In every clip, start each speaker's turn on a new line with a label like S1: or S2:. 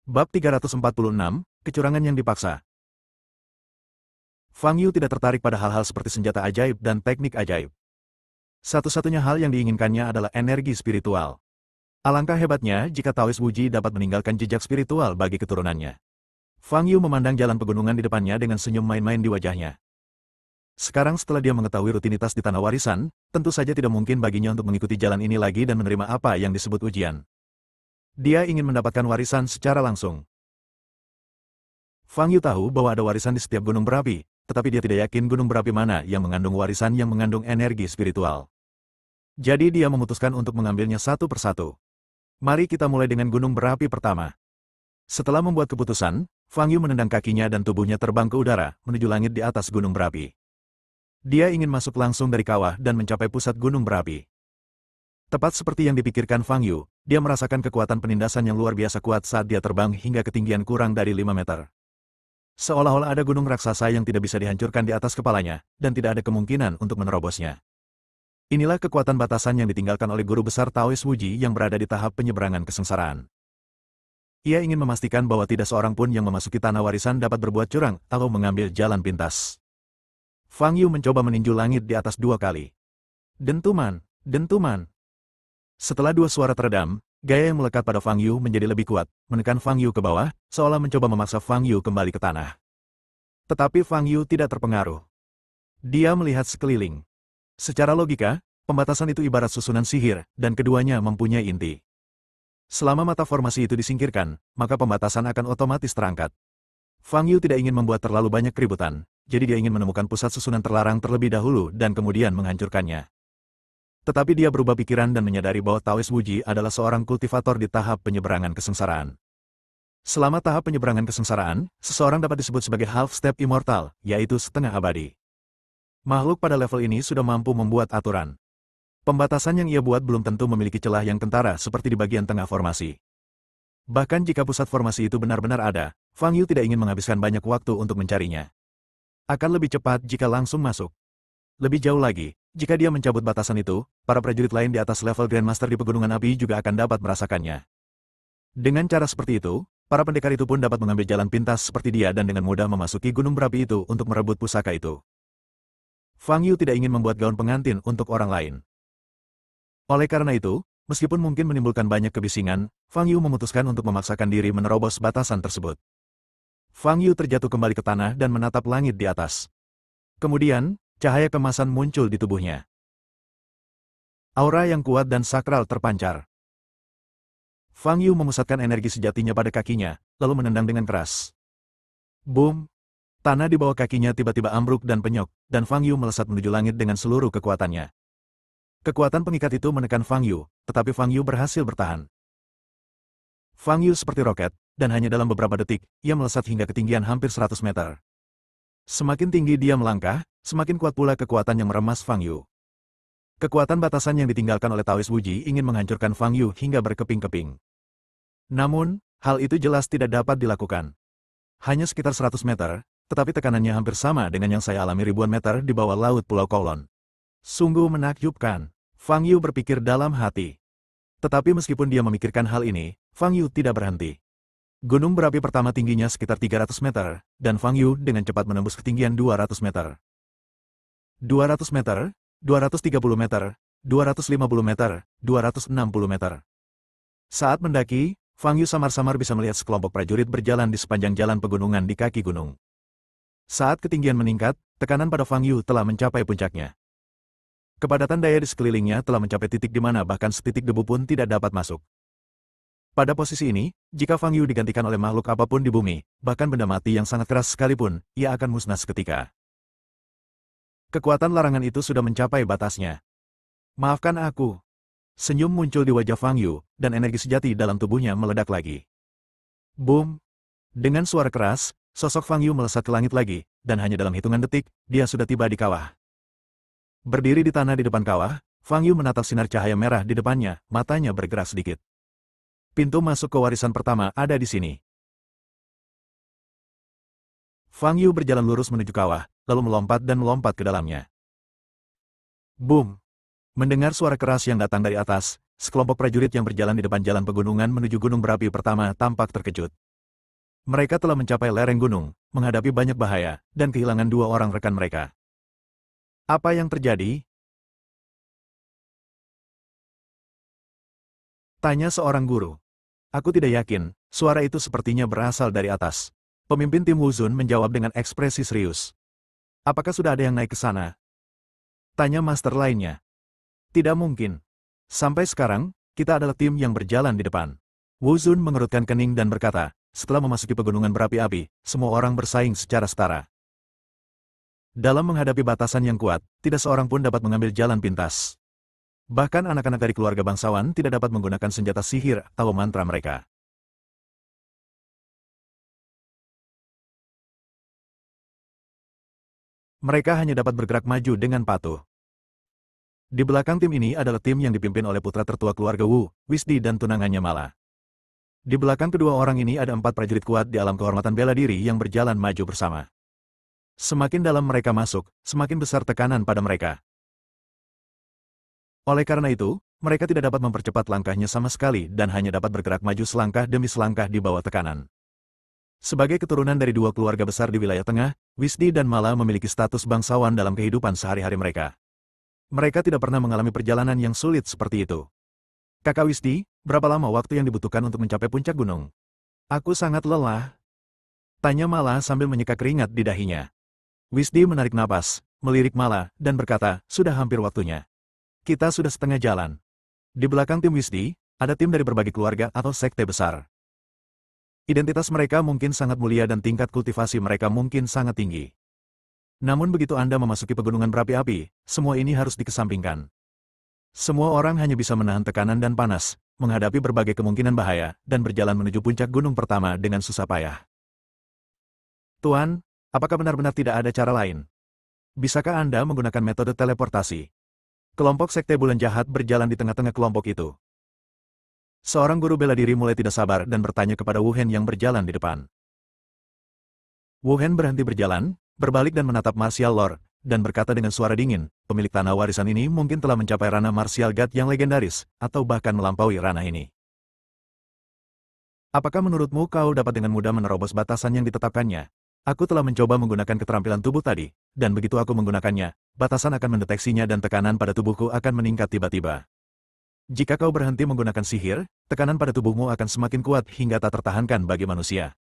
S1: Bab 346, Kecurangan yang dipaksa. Fang Yu tidak tertarik pada hal-hal seperti senjata ajaib dan teknik ajaib. Satu-satunya hal yang diinginkannya adalah energi spiritual. Alangkah hebatnya jika Taoist Wuji dapat meninggalkan jejak spiritual bagi keturunannya. Fang Yu memandang jalan pegunungan di depannya dengan senyum main-main di wajahnya. Sekarang setelah dia mengetahui rutinitas di tanah warisan, tentu saja tidak mungkin baginya untuk mengikuti jalan ini lagi dan menerima apa yang disebut ujian. Dia ingin mendapatkan warisan secara langsung. Fang Yu tahu bahwa ada warisan di setiap gunung berapi, tetapi dia tidak yakin gunung berapi mana yang mengandung warisan yang mengandung energi spiritual. Jadi dia memutuskan untuk mengambilnya satu persatu. Mari kita mulai dengan gunung berapi pertama. Setelah membuat keputusan, Fang Yu menendang kakinya dan tubuhnya terbang ke udara, menuju langit di atas gunung berapi. Dia ingin masuk langsung dari kawah dan mencapai pusat gunung berapi. Tepat seperti yang dipikirkan Fang Yu, dia merasakan kekuatan penindasan yang luar biasa kuat saat dia terbang hingga ketinggian kurang dari 5 meter. Seolah-olah ada gunung raksasa yang tidak bisa dihancurkan di atas kepalanya, dan tidak ada kemungkinan untuk menerobosnya. Inilah kekuatan batasan yang ditinggalkan oleh guru besar Taoist Wuji yang berada di tahap penyeberangan kesengsaraan. Ia ingin memastikan bahwa tidak seorang pun yang memasuki tanah warisan dapat berbuat curang atau mengambil jalan pintas. Fang Yu mencoba meninju langit di atas 2 kali. Dentuman, dentuman. Setelah 2 suara teredam, gaya yang melekat pada Fang Yu menjadi lebih kuat, menekan Fang Yu ke bawah, seolah mencoba memaksa Fang Yu kembali ke tanah. Tetapi Fang Yu tidak terpengaruh. Dia melihat sekeliling. Secara logika, pembatasan itu ibarat susunan sihir, dan keduanya mempunyai inti. Selama mata formasi itu disingkirkan, maka pembatasan akan otomatis terangkat. Fang Yu tidak ingin membuat terlalu banyak keributan, jadi dia ingin menemukan pusat susunan terlarang terlebih dahulu dan kemudian menghancurkannya. Tetapi dia berubah pikiran dan menyadari bahwa Taoist Wuji adalah seorang kultivator di tahap penyeberangan kesengsaraan. Selama tahap penyeberangan kesengsaraan, seseorang dapat disebut sebagai half-step immortal, yaitu setengah abadi. Makhluk pada level ini sudah mampu membuat aturan. Pembatasan yang ia buat belum tentu memiliki celah yang kentara seperti di bagian tengah formasi. Bahkan jika pusat formasi itu benar-benar ada, Fang Yu tidak ingin menghabiskan banyak waktu untuk mencarinya. Akan lebih cepat jika langsung masuk. Lebih jauh lagi, jika dia mencabut batasan itu, para prajurit lain di atas level Grandmaster di Pegunungan Api juga akan dapat merasakannya. Dengan cara seperti itu, para pendekar itu pun dapat mengambil jalan pintas seperti dia dan dengan mudah memasuki gunung berapi itu untuk merebut pusaka itu. Fang Yu tidak ingin membuat gaun pengantin untuk orang lain. Oleh karena itu, meskipun mungkin menimbulkan banyak kebisingan, Fang Yu memutuskan untuk memaksakan diri menerobos batasan tersebut. Fang Yu terjatuh kembali ke tanah dan menatap langit di atas. Kemudian, cahaya kemasan muncul di tubuhnya. Aura yang kuat dan sakral terpancar. Fang Yu memusatkan energi sejatinya pada kakinya, lalu menendang dengan keras. Boom! Tanah di bawah kakinya tiba-tiba ambruk dan penyok, dan Fang Yu melesat menuju langit dengan seluruh kekuatannya. Kekuatan pengikat itu menekan Fang Yu, tetapi Fang Yu berhasil bertahan. Fang Yu seperti roket, dan hanya dalam beberapa detik, ia melesat hingga ketinggian hampir 100 meter. Semakin tinggi dia melangkah, semakin kuat pula kekuatan yang meremas Fang Yu. Kekuatan batasan yang ditinggalkan oleh Taoist Wuji ingin menghancurkan Fang Yu hingga berkeping-keping. Namun, hal itu jelas tidak dapat dilakukan. Hanya sekitar 100 meter, tetapi tekanannya hampir sama dengan yang saya alami ribuan meter di bawah laut Pulau Kowloon. Sungguh menakjubkan, Fang Yu berpikir dalam hati. Tetapi meskipun dia memikirkan hal ini, Fang Yu tidak berhenti. Gunung berapi pertama tingginya sekitar 300 meter, dan Fang Yu dengan cepat menembus ketinggian 200 meter. 200 meter, 230 meter, 250 meter, 260 meter. Saat mendaki, Fang Yu samar-samar bisa melihat sekelompok prajurit berjalan di sepanjang jalan pegunungan di kaki gunung. Saat ketinggian meningkat, tekanan pada Fang Yu telah mencapai puncaknya. Kepadatan daya di sekelilingnya telah mencapai titik di mana bahkan setitik debu pun tidak dapat masuk. Pada posisi ini, jika Fang Yu digantikan oleh makhluk apapun di bumi, bahkan benda mati yang sangat keras sekalipun, ia akan musnah seketika. Kekuatan larangan itu sudah mencapai batasnya. Maafkan aku. Senyum muncul di wajah Fang Yu, dan energi sejati dalam tubuhnya meledak lagi. Boom! Dengan suara keras, sosok Fang Yu melesat ke langit lagi, dan hanya dalam hitungan detik, dia sudah tiba di kawah. Berdiri di tanah di depan kawah, Fang Yu menatap sinar cahaya merah di depannya, matanya bergerak sedikit. Pintu masuk ke warisan pertama ada di sini. Fang Yu berjalan lurus menuju kawah, lalu melompat dan melompat ke dalamnya. Boom! Mendengar suara keras yang datang dari atas, sekelompok prajurit yang berjalan di depan jalan pegunungan menuju gunung berapi pertama tampak terkejut. Mereka telah mencapai lereng gunung, menghadapi banyak bahaya, dan kehilangan dua orang rekan mereka. Apa yang terjadi? Tanya seorang guru. Aku tidak yakin, suara itu sepertinya berasal dari atas. Pemimpin tim Wuzun menjawab dengan ekspresi serius. Apakah sudah ada yang naik ke sana? Tanya master lainnya. Tidak mungkin. Sampai sekarang, kita adalah tim yang berjalan di depan. Wuzun mengerutkan kening dan berkata, setelah memasuki pegunungan berapi-api, semua orang bersaing secara setara. Dalam menghadapi batasan yang kuat, tidak seorang pun dapat mengambil jalan pintas. Bahkan anak-anak dari keluarga bangsawan tidak dapat menggunakan senjata sihir atau mantra mereka. Mereka hanya dapat bergerak maju dengan patuh. Di belakang tim ini adalah tim yang dipimpin oleh putra tertua keluarga Wu, Wisdi dan tunangannya Mala. Di belakang kedua orang ini ada 4 prajurit kuat di alam kehormatan bela diri yang berjalan maju bersama. Semakin dalam mereka masuk, semakin besar tekanan pada mereka. Oleh karena itu, mereka tidak dapat mempercepat langkahnya sama sekali dan hanya dapat bergerak maju selangkah demi selangkah di bawah tekanan. Sebagai keturunan dari dua keluarga besar di wilayah tengah, Wisdi dan Mala memiliki status bangsawan dalam kehidupan sehari-hari mereka. Mereka tidak pernah mengalami perjalanan yang sulit seperti itu. Kakak Wisdi, berapa lama waktu yang dibutuhkan untuk mencapai puncak gunung? Aku sangat lelah. Tanya Mala sambil menyeka keringat di dahinya. Wisdi menarik napas, melirik Mala, dan berkata, sudah hampir waktunya. Kita sudah setengah jalan. Di belakang tim Wisdi, ada tim dari berbagai keluarga atau sekte besar. Identitas mereka mungkin sangat mulia dan tingkat kultivasi mereka mungkin sangat tinggi. Namun begitu Anda memasuki pegunungan berapi-api, semua ini harus dikesampingkan. Semua orang hanya bisa menahan tekanan dan panas, menghadapi berbagai kemungkinan bahaya, dan berjalan menuju puncak gunung pertama dengan susah payah. Tuan, apakah benar-benar tidak ada cara lain? Bisakah Anda menggunakan metode teleportasi? Kelompok sekte bulan jahat berjalan di tengah-tengah kelompok itu. Seorang guru bela diri mulai tidak sabar dan bertanya kepada Wu Hen yang berjalan di depan. Wu Hen berhenti berjalan, berbalik dan menatap Martial Lord, dan berkata dengan suara dingin, pemilik tanah warisan ini mungkin telah mencapai ranah Martial God yang legendaris, atau bahkan melampaui ranah ini. Apakah menurutmu kau dapat dengan mudah menerobos batasan yang ditetapkannya? Aku telah mencoba menggunakan keterampilan tubuh tadi, dan begitu aku menggunakannya, batasan akan mendeteksinya dan tekanan pada tubuhku akan meningkat tiba-tiba. Jika kau berhenti menggunakan sihir, tekanan pada tubuhmu akan semakin kuat hingga tak tertahankan bagi manusia.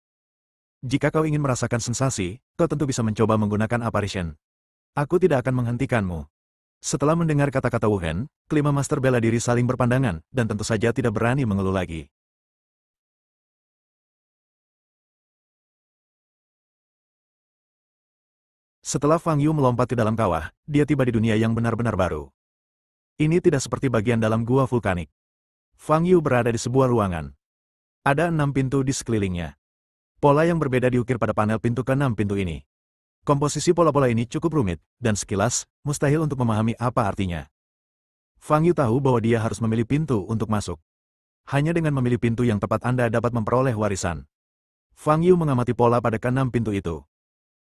S1: Jika kau ingin merasakan sensasi, kau tentu bisa mencoba menggunakan apparition. Aku tidak akan menghentikanmu. Setelah mendengar kata-kata Wu Hen, kelima master bela diri saling berpandangan, dan tentu saja tidak berani mengeluh lagi. Setelah Fang Yu melompat ke dalam kawah, dia tiba di dunia yang benar-benar baru. Ini tidak seperti bagian dalam gua vulkanik. Fang Yu berada di sebuah ruangan. Ada 6 pintu di sekelilingnya. Pola yang berbeda diukir pada panel pintu ke-6 pintu ini. Komposisi pola-pola ini cukup rumit, dan sekilas, mustahil untuk memahami apa artinya. Fang Yu tahu bahwa dia harus memilih pintu untuk masuk. Hanya dengan memilih pintu yang tepat Anda dapat memperoleh warisan. Fang Yu mengamati pola pada ke-6 pintu itu.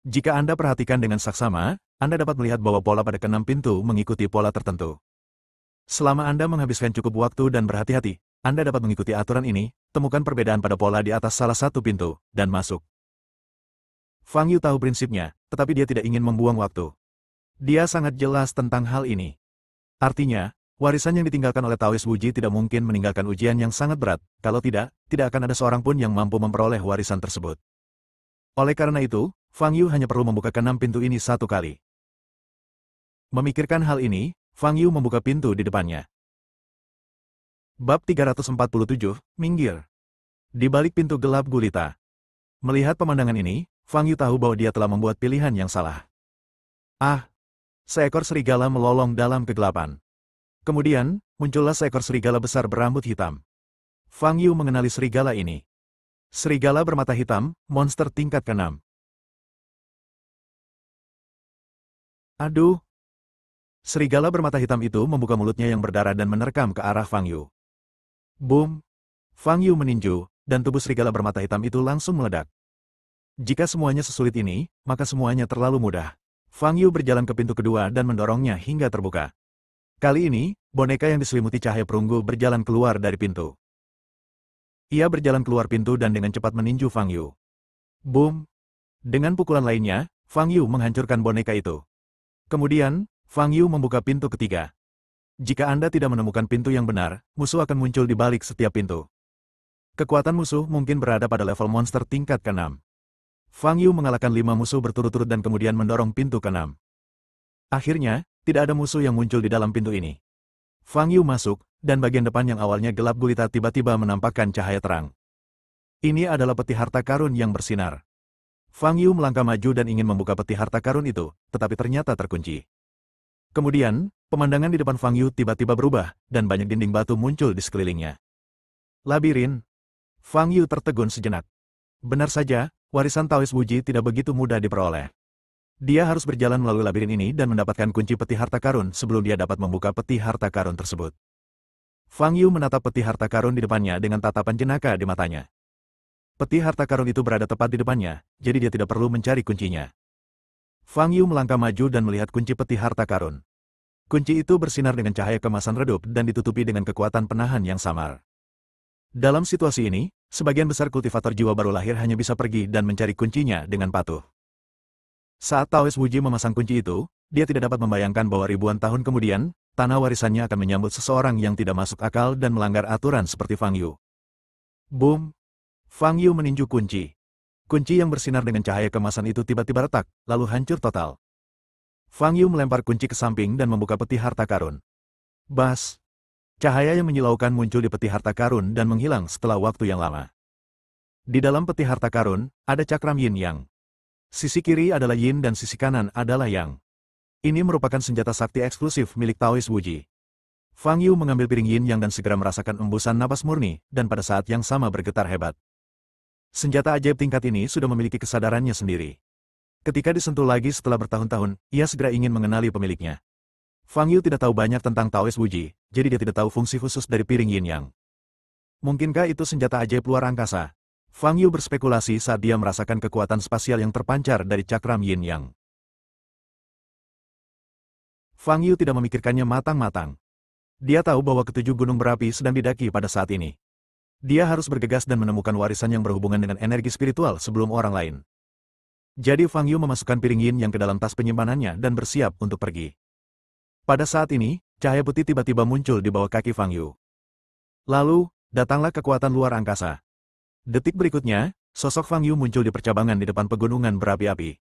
S1: Jika Anda perhatikan dengan saksama, Anda dapat melihat bahwa pola pada ke-6 pintu mengikuti pola tertentu. Selama Anda menghabiskan cukup waktu dan berhati-hati, Anda dapat mengikuti aturan ini, temukan perbedaan pada pola di atas salah satu pintu, dan masuk. Fang Yu tahu prinsipnya, tetapi dia tidak ingin membuang waktu. Dia sangat jelas tentang hal ini. Artinya, warisan yang ditinggalkan oleh Taoist Wuji tidak mungkin meninggalkan ujian yang sangat berat, kalau tidak, tidak akan ada seorang pun yang mampu memperoleh warisan tersebut. Oleh karena itu, Fang Yu hanya perlu membuka ke-6 pintu ini satu kali. Memikirkan hal ini, Fang Yu membuka pintu di depannya. Bab 347, Minggir. Di balik pintu gelap gulita. Melihat pemandangan ini, Fang Yu tahu bahwa dia telah membuat pilihan yang salah. Ah! Seekor serigala melolong dalam kegelapan. Kemudian, muncullah seekor serigala besar berambut hitam. Fang Yu mengenali serigala ini. Serigala bermata hitam, monster tingkat ke-6. Aduh! Serigala bermata hitam itu membuka mulutnya yang berdarah dan menerkam ke arah Fang Yu. Boom! Fang Yu meninju, dan tubuh serigala bermata hitam itu langsung meledak. Jika semuanya sesulit ini, maka semuanya terlalu mudah. Fang Yu berjalan ke pintu kedua dan mendorongnya hingga terbuka. Kali ini, boneka yang diselimuti cahaya perunggu berjalan keluar dari pintu. Ia berjalan keluar pintu dan dengan cepat meninju Fang Yu. Boom! Dengan pukulan lainnya, Fang Yu menghancurkan boneka itu. Kemudian, Fang Yu membuka pintu ketiga. Jika Anda tidak menemukan pintu yang benar, musuh akan muncul di balik setiap pintu. Kekuatan musuh mungkin berada pada level monster tingkat ke-6. Fang Yu mengalahkan 5 musuh berturut-turut dan kemudian mendorong pintu ke-6. Akhirnya, tidak ada musuh yang muncul di dalam pintu ini. Fang Yu masuk, dan bagian depan yang awalnya gelap gulita tiba-tiba menampakkan cahaya terang. Ini adalah peti harta karun yang bersinar. Fang Yu melangkah maju dan ingin membuka peti harta karun itu, tetapi ternyata terkunci. Kemudian, pemandangan di depan Fang Yu tiba-tiba berubah, dan banyak dinding batu muncul di sekelilingnya. Labirin. Fang Yu tertegun sejenak. Benar saja, warisan Taoist Wuji tidak begitu mudah diperoleh. Dia harus berjalan melalui labirin ini dan mendapatkan kunci peti harta karun sebelum dia dapat membuka peti harta karun tersebut. Fang Yu menatap peti harta karun di depannya dengan tatapan jenaka di matanya. Peti harta karun itu berada tepat di depannya, jadi dia tidak perlu mencari kuncinya. Fang Yu melangkah maju dan melihat kunci peti harta karun. Kunci itu bersinar dengan cahaya kemasan redup dan ditutupi dengan kekuatan penahan yang samar. Dalam situasi ini, sebagian besar kultivator jiwa baru lahir hanya bisa pergi dan mencari kuncinya dengan patuh. Saat Taoist Wuji memasang kunci itu, dia tidak dapat membayangkan bahwa ribuan tahun kemudian, tanah warisannya akan menyambut seseorang yang tidak masuk akal dan melanggar aturan seperti Fang Yu. Boom! Fang Yu meninju kunci. Kunci yang bersinar dengan cahaya kemasan itu tiba-tiba retak, lalu hancur total. Fang Yu melempar kunci ke samping dan membuka peti harta karun. Bas! Cahaya yang menyilaukan muncul di peti harta karun dan menghilang setelah waktu yang lama. Di dalam peti harta karun, ada cakram yin yang. Sisi kiri adalah yin dan sisi kanan adalah yang. Ini merupakan senjata sakti eksklusif milik Taoist Wuji. Fang Yu mengambil piring yin yang dan segera merasakan embusan napas murni, dan pada saat yang sama bergetar hebat. Senjata ajaib tingkat ini sudah memiliki kesadarannya sendiri. Ketika disentuh lagi setelah bertahun-tahun, ia segera ingin mengenali pemiliknya. Fang Yu tidak tahu banyak tentang Taoist Wuji, jadi dia tidak tahu fungsi khusus dari piring yin yang. Mungkinkah itu senjata ajaib luar angkasa? Fang Yu berspekulasi saat dia merasakan kekuatan spasial yang terpancar dari cakram yin yang. Fang Yu tidak memikirkannya matang-matang. Dia tahu bahwa ketujuh gunung berapi sedang didaki pada saat ini. Dia harus bergegas dan menemukan warisan yang berhubungan dengan energi spiritual sebelum orang lain. Jadi Fang Yu memasukkan piring yin yang ke dalam tas penyimpanannya dan bersiap untuk pergi. Pada saat ini, cahaya putih tiba-tiba muncul di bawah kaki Fang Yu. Lalu, datanglah kekuatan luar angkasa. Detik berikutnya, sosok Fang Yu muncul di percabangan di depan pegunungan berapi-api.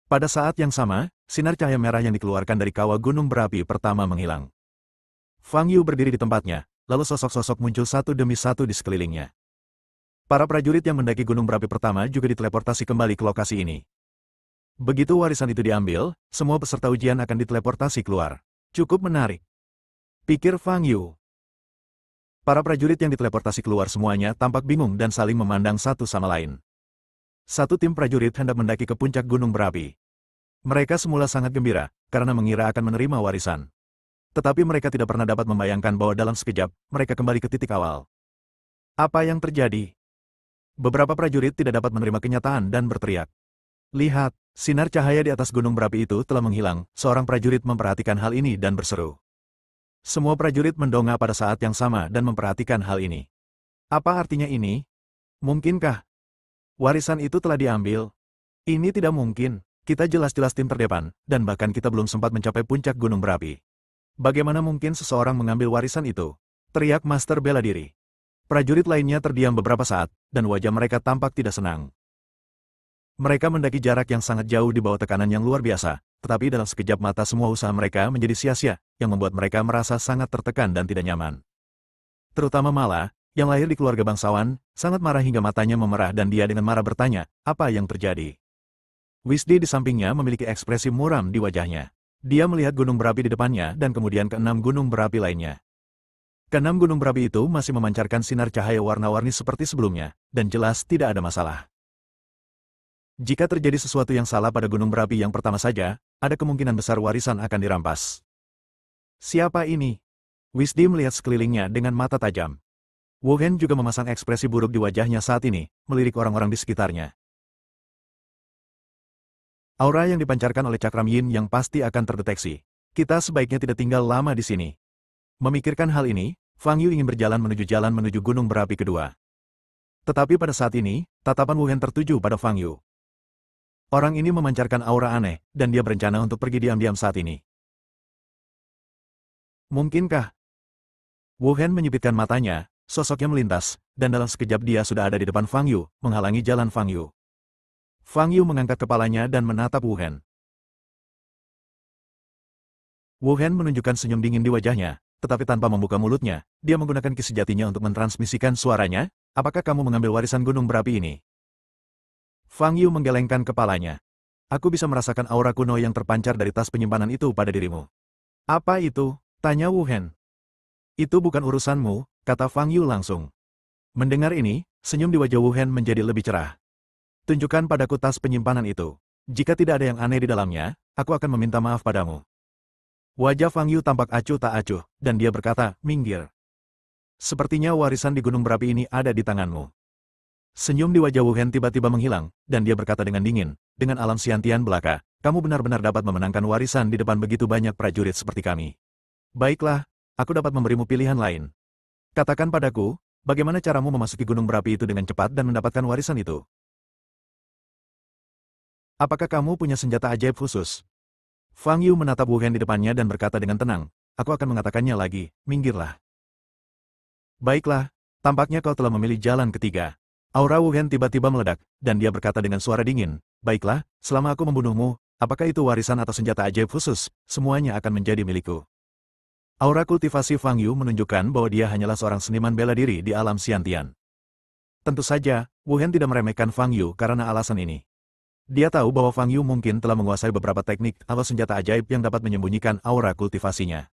S1: Pada saat yang sama, sinar cahaya merah yang dikeluarkan dari kawah gunung berapi pertama menghilang. Fang Yu berdiri di tempatnya, lalu sosok-sosok muncul satu demi satu di sekelilingnya. Para prajurit yang mendaki gunung berapi pertama juga diteleportasi kembali ke lokasi ini. Begitu warisan itu diambil, semua peserta ujian akan diteleportasi keluar. Cukup menarik, pikir Fang Yu. Para prajurit yang diteleportasi keluar semuanya tampak bingung dan saling memandang satu sama lain. Satu tim prajurit hendak mendaki ke puncak gunung berapi. Mereka semula sangat gembira, karena mengira akan menerima warisan. Tetapi mereka tidak pernah dapat membayangkan bahwa dalam sekejap, mereka kembali ke titik awal. Apa yang terjadi? Beberapa prajurit tidak dapat menerima kenyataan dan berteriak. Lihat, sinar cahaya di atas gunung berapi itu telah menghilang. Seorang prajurit memperhatikan hal ini dan berseru. Semua prajurit mendongak pada saat yang sama dan memperhatikan hal ini. Apa artinya ini? Mungkinkah warisan itu telah diambil? Ini tidak mungkin. Kita jelas-jelas tim terdepan, dan bahkan kita belum sempat mencapai puncak gunung berapi. Bagaimana mungkin seseorang mengambil warisan itu? Teriak Master bela diri. Prajurit lainnya terdiam beberapa saat, dan wajah mereka tampak tidak senang. Mereka mendaki jarak yang sangat jauh di bawah tekanan yang luar biasa, tetapi dalam sekejap mata semua usaha mereka menjadi sia-sia, yang membuat mereka merasa sangat tertekan dan tidak nyaman. Terutama Mala, yang lahir di keluarga bangsawan, sangat marah hingga matanya memerah dan dia dengan marah bertanya, apa yang terjadi? Wisdi di sampingnya memiliki ekspresi muram di wajahnya. Dia melihat gunung berapi di depannya dan kemudian keenam gunung berapi lainnya. Keenam gunung berapi itu masih memancarkan sinar cahaya warna-warni seperti sebelumnya, dan jelas tidak ada masalah. Jika terjadi sesuatu yang salah pada gunung berapi yang pertama saja, ada kemungkinan besar warisan akan dirampas. Siapa ini? Wisdi melihat sekelilingnya dengan mata tajam. Wu Hen juga memasang ekspresi buruk di wajahnya saat ini, melirik orang-orang di sekitarnya. Aura yang dipancarkan oleh cakram yin yang pasti akan terdeteksi. Kita sebaiknya tidak tinggal lama di sini. Memikirkan hal ini, Fang Yu ingin berjalan menuju gunung berapi kedua. Tetapi pada saat ini, tatapan Wu Hen tertuju pada Fang Yu. Orang ini memancarkan aura aneh, dan dia berencana untuk pergi diam-diam saat ini. Mungkinkah? Wu Hen menyipitkan matanya, sosoknya melintas, dan dalam sekejap dia sudah ada di depan Fang Yu, menghalangi jalan Fang Yu. Fang Yu mengangkat kepalanya dan menatap Wu Hen. Wu Hen menunjukkan senyum dingin di wajahnya, tetapi tanpa membuka mulutnya, dia menggunakan ki sejatinya untuk mentransmisikan suaranya. Apakah kamu mengambil warisan gunung berapi ini? Fang Yu menggelengkan kepalanya. Aku bisa merasakan aura kuno yang terpancar dari tas penyimpanan itu pada dirimu. Apa itu? Tanya Wu Hen. Itu bukan urusanmu, kata Fang Yu langsung. Mendengar ini, senyum di wajah Wu Hen menjadi lebih cerah. Tunjukkan padaku tas penyimpanan itu. Jika tidak ada yang aneh di dalamnya, aku akan meminta maaf padamu. Wajah Fang Yu tampak acuh tak acuh, dan dia berkata, minggir. Sepertinya warisan di gunung berapi ini ada di tanganmu. Senyum di wajah Wu Hen tiba-tiba menghilang, dan dia berkata dengan dingin, dengan alam siantian belaka, kamu benar-benar dapat memenangkan warisan di depan begitu banyak prajurit seperti kami. Baiklah, aku dapat memberimu pilihan lain. Katakan padaku, bagaimana caramu memasuki gunung berapi itu dengan cepat dan mendapatkan warisan itu? Apakah kamu punya senjata ajaib khusus? Fang Yu menatap Wu Hen di depannya dan berkata dengan tenang, aku akan mengatakannya lagi, minggirlah. Baiklah, tampaknya kau telah memilih jalan ketiga. Aura Wu Hen tiba-tiba meledak, dan dia berkata dengan suara dingin, baiklah, selama aku membunuhmu, apakah itu warisan atau senjata ajaib khusus, semuanya akan menjadi milikku. Aura kultivasi Fang Yu menunjukkan bahwa dia hanyalah seorang seniman bela diri di alam Xiantian. Tentu saja, Wu Hen tidak meremehkan Fang Yu karena alasan ini. Dia tahu bahwa Fang Yu mungkin telah menguasai beberapa teknik atau senjata ajaib yang dapat menyembunyikan aura kultivasinya.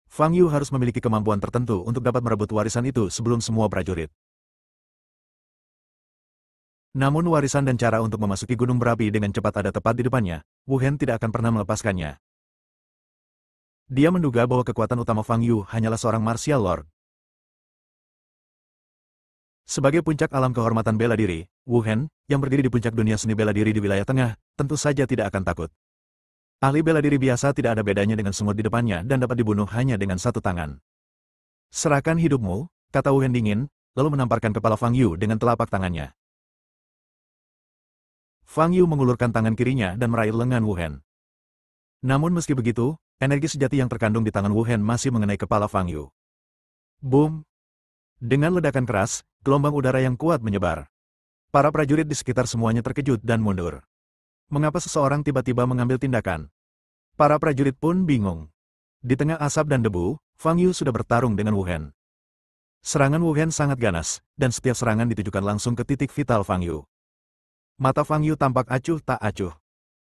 S1: Fang Yu harus memiliki kemampuan tertentu untuk dapat merebut warisan itu sebelum semua prajurit. Namun warisan dan cara untuk memasuki gunung berapi dengan cepat ada tepat di depannya, Wu Hen tidak akan pernah melepaskannya. Dia menduga bahwa kekuatan utama Fang Yu hanyalah seorang martial lord. Sebagai puncak alam kehormatan bela diri, Wu Hen, yang berdiri di puncak dunia seni bela diri di wilayah tengah, tentu saja tidak akan takut. Ahli bela diri biasa tidak ada bedanya dengan semut di depannya dan dapat dibunuh hanya dengan satu tangan. Serahkan hidupmu, kata Wu Hen dingin, lalu menamparkan kepala Fang Yu dengan telapak tangannya. Fang Yu mengulurkan tangan kirinya dan meraih lengan Wu Hen. Namun meski begitu, energi sejati yang terkandung di tangan Wu Hen masih mengenai kepala Fang Yu. Boom! Dengan ledakan keras, gelombang udara yang kuat menyebar. Para prajurit di sekitar semuanya terkejut dan mundur. Mengapa seseorang tiba-tiba mengambil tindakan? Para prajurit pun bingung. Di tengah asap dan debu, Fang Yu sudah bertarung dengan Wu Hen. Serangan Wu Hen sangat ganas, dan setiap serangan ditujukan langsung ke titik vital Fang Yu. Mata Fang Yu tampak acuh tak acuh.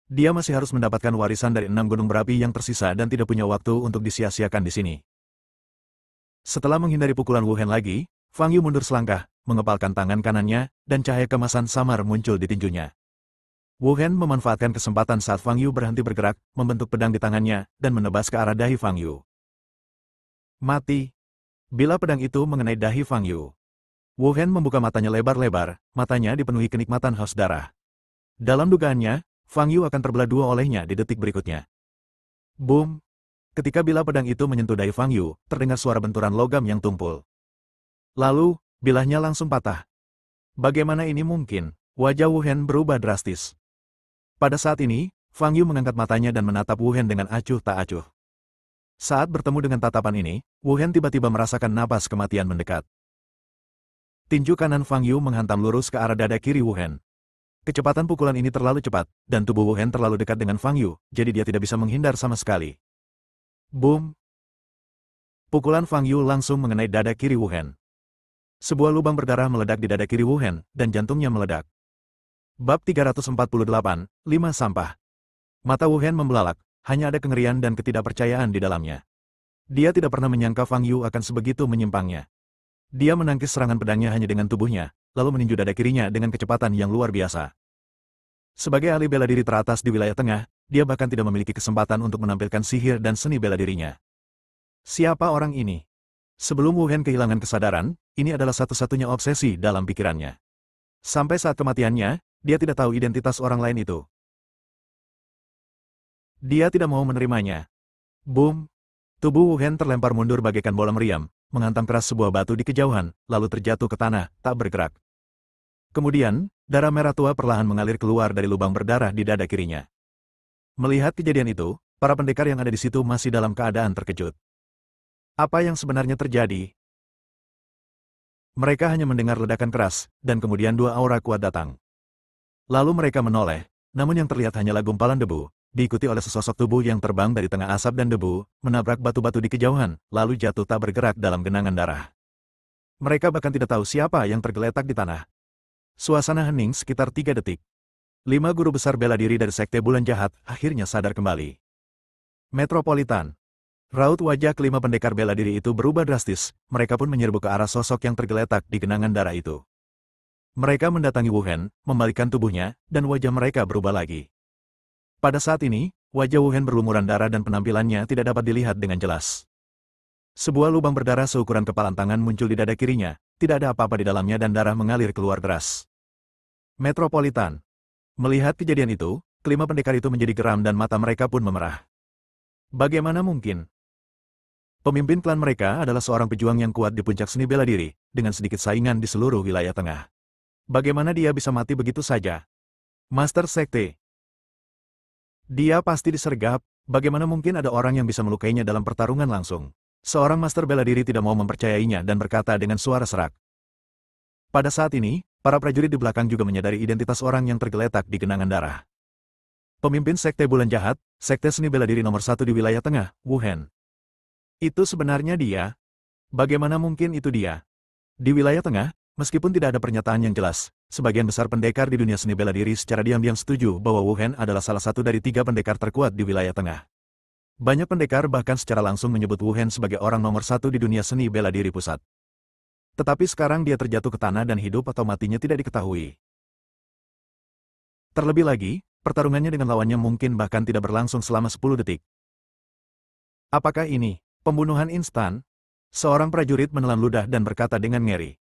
S1: Dia masih harus mendapatkan warisan dari 6 gunung berapi yang tersisa dan tidak punya waktu untuk disia-siakan di sini. Setelah menghindari pukulan Wu Hen lagi, Fang Yu mundur selangkah, mengepalkan tangan kanannya, dan cahaya kemasan samar muncul di tinjunya. Wu Hen memanfaatkan kesempatan saat Fang Yu berhenti bergerak, membentuk pedang di tangannya, dan menebas ke arah dahi Fang Yu. Mati. Bila pedang itu mengenai dahi Fang Yu. Wu Hen membuka matanya lebar-lebar, matanya dipenuhi kenikmatan haus darah. Dalam dugaannya, Fang Yu akan terbelah dua olehnya di detik berikutnya. Boom! Ketika bilah pedang itu menyentuh dahi Fang Yu, terdengar suara benturan logam yang tumpul. Lalu, bilahnya langsung patah. Bagaimana ini mungkin? Wajah Wu Hen berubah drastis. Pada saat ini, Fang Yu mengangkat matanya dan menatap Wu Hen dengan acuh tak acuh. Saat bertemu dengan tatapan ini, Wu Hen tiba-tiba merasakan napas kematian mendekat. Tinju kanan Fang Yu menghantam lurus ke arah dada kiri Wu Hen. Kecepatan pukulan ini terlalu cepat, dan tubuh Wu Hen terlalu dekat dengan Fang Yu, jadi dia tidak bisa menghindar sama sekali. Boom! Pukulan Fang Yu langsung mengenai dada kiri Wu Hen. Sebuah lubang berdarah meledak di dada kiri Wu Hen, dan jantungnya meledak. Bab 348, 5 sampah. Mata Wu Hen membelalak, hanya ada kengerian dan ketidakpercayaan di dalamnya. Dia tidak pernah menyangka Fang Yu akan sebegitu menyimpangnya. Dia menangkis serangan pedangnya hanya dengan tubuhnya, lalu meninju dada kirinya dengan kecepatan yang luar biasa. Sebagai ahli bela diri teratas di wilayah tengah, dia bahkan tidak memiliki kesempatan untuk menampilkan sihir dan seni bela dirinya. Siapa orang ini? Sebelum Wu Hen kehilangan kesadaran, ini adalah satu-satunya obsesi dalam pikirannya. Sampai saat kematiannya, dia tidak tahu identitas orang lain itu. Dia tidak mau menerimanya. Boom! Tubuh Wu Hen terlempar mundur bagaikan bola meriam, menghantam keras sebuah batu di kejauhan, lalu terjatuh ke tanah, tak bergerak. Kemudian, darah merah tua perlahan mengalir keluar dari lubang berdarah di dada kirinya. Melihat kejadian itu, para pendekar yang ada di situ masih dalam keadaan terkejut. Apa yang sebenarnya terjadi? Mereka hanya mendengar ledakan keras, dan kemudian dua aura kuat datang. Lalu mereka menoleh, namun yang terlihat hanyalah gumpalan debu, diikuti oleh sesosok tubuh yang terbang dari tengah asap dan debu, menabrak batu-batu di kejauhan, lalu jatuh tak bergerak dalam genangan darah. Mereka bahkan tidak tahu siapa yang tergeletak di tanah. Suasana hening sekitar 3 detik. 5 guru besar bela diri dari Sekte Bulan Jahat akhirnya sadar kembali. Metropolitan. Raut wajah kelima pendekar bela diri itu berubah drastis, mereka pun menyerbu ke arah sosok yang tergeletak di genangan darah itu. Mereka mendatangi Wu Hen, membalikkan tubuhnya, dan wajah mereka berubah lagi. Pada saat ini, wajah Wu Hen berlumuran darah dan penampilannya tidak dapat dilihat dengan jelas. Sebuah lubang berdarah seukuran kepalan tangan muncul di dada kirinya, tidak ada apa-apa di dalamnya dan darah mengalir keluar deras. Metropolitan. Melihat kejadian itu, kelima pendekar itu menjadi geram dan mata mereka pun memerah. Bagaimana mungkin? Pemimpin klan mereka adalah seorang pejuang yang kuat di puncak seni bela diri, dengan sedikit saingan di seluruh wilayah tengah. Bagaimana dia bisa mati begitu saja? Master Sekte. Dia pasti disergap, bagaimana mungkin ada orang yang bisa melukainya dalam pertarungan langsung? Seorang master bela diri tidak mau mempercayainya dan berkata dengan suara serak. Pada saat ini, para prajurit di belakang juga menyadari identitas orang yang tergeletak di genangan darah. Pemimpin Sekte Bulan Jahat, Sekte Seni Bela Diri nomor 1 di wilayah tengah, Wu Hen. Itu sebenarnya dia? Bagaimana mungkin itu dia? Di wilayah tengah, meskipun tidak ada pernyataan yang jelas, sebagian besar pendekar di dunia seni bela diri secara diam-diam setuju bahwa Wu Hen adalah salah satu dari 3 pendekar terkuat di wilayah tengah. Banyak pendekar bahkan secara langsung menyebut Wu Hen sebagai orang nomor 1 di dunia seni bela diri pusat. Tetapi sekarang dia terjatuh ke tanah dan hidup atau matinya tidak diketahui. Terlebih lagi, pertarungannya dengan lawannya mungkin bahkan tidak berlangsung selama 10 detik. Apakah ini pembunuhan instan? Seorang prajurit menelan ludah dan berkata dengan ngeri.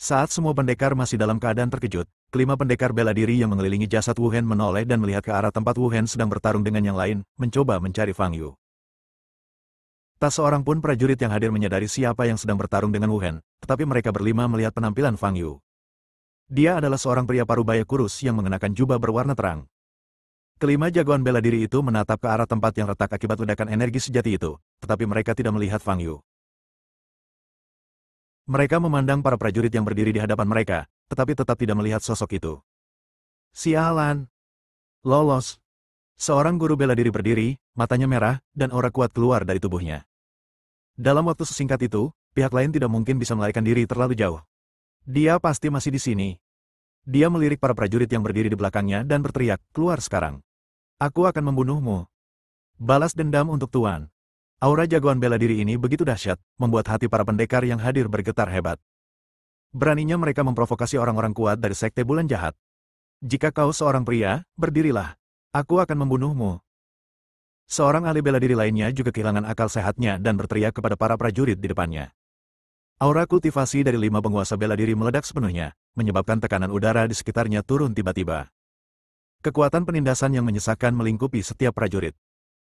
S1: Saat semua pendekar masih dalam keadaan terkejut, kelima pendekar bela diri yang mengelilingi jasad Wu Hen menoleh dan melihat ke arah tempat Wu Hen sedang bertarung dengan yang lain, mencoba mencari Fang Yu. Tak seorang pun prajurit yang hadir menyadari siapa yang sedang bertarung dengan Wu Hen, tetapi mereka berlima melihat penampilan Fang Yu. Dia adalah seorang pria parubaya kurus yang mengenakan jubah berwarna terang. Kelima jagoan bela diri itu menatap ke arah tempat yang retak akibat ledakan energi sejati itu, tetapi mereka tidak melihat Fang Yu. Mereka memandang para prajurit yang berdiri di hadapan mereka, tetapi tetap tidak melihat sosok itu. Sialan! Lolos! Seorang guru bela diri berdiri, matanya merah, dan aura kuat keluar dari tubuhnya. Dalam waktu sesingkat itu, pihak lain tidak mungkin bisa melarikan diri terlalu jauh. Dia pasti masih di sini. Dia melirik para prajurit yang berdiri di belakangnya dan berteriak, keluar sekarang. Aku akan membunuhmu. Balas dendam untuk Tuan. Aura jagoan bela diri ini begitu dahsyat, membuat hati para pendekar yang hadir bergetar hebat. Beraninya mereka memprovokasi orang-orang kuat dari Sekte Bulan Jahat. Jika kau seorang pria, berdirilah. Aku akan membunuhmu. Seorang ahli bela diri lainnya juga kehilangan akal sehatnya dan berteriak kepada para prajurit di depannya. Aura kultivasi dari 5 penguasa bela diri meledak sepenuhnya, menyebabkan tekanan udara di sekitarnya turun tiba-tiba. Kekuatan penindasan yang menyesakkan melingkupi setiap prajurit.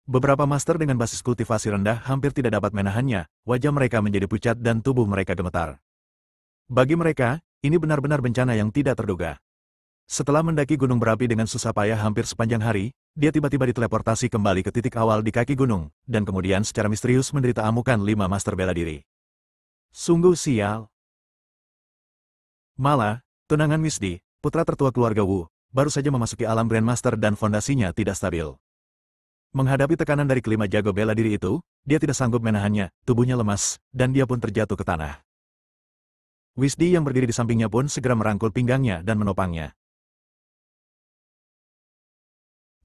S1: Beberapa master dengan basis kultivasi rendah hampir tidak dapat menahannya, wajah mereka menjadi pucat dan tubuh mereka gemetar. Bagi mereka, ini benar-benar bencana yang tidak terduga. Setelah mendaki gunung berapi dengan susah payah hampir sepanjang hari, dia tiba-tiba diteleportasi kembali ke titik awal di kaki gunung, dan kemudian secara misterius menderita amukan 5 master bela diri. Sungguh sial. Malah, tunangan Wisdi, putra tertua keluarga Wu, baru saja memasuki alam Grandmaster dan fondasinya tidak stabil. Menghadapi tekanan dari kelima jago bela diri itu, dia tidak sanggup menahannya, tubuhnya lemas, dan dia pun terjatuh ke tanah. Wisdi yang berdiri di sampingnya pun segera merangkul pinggangnya dan menopangnya.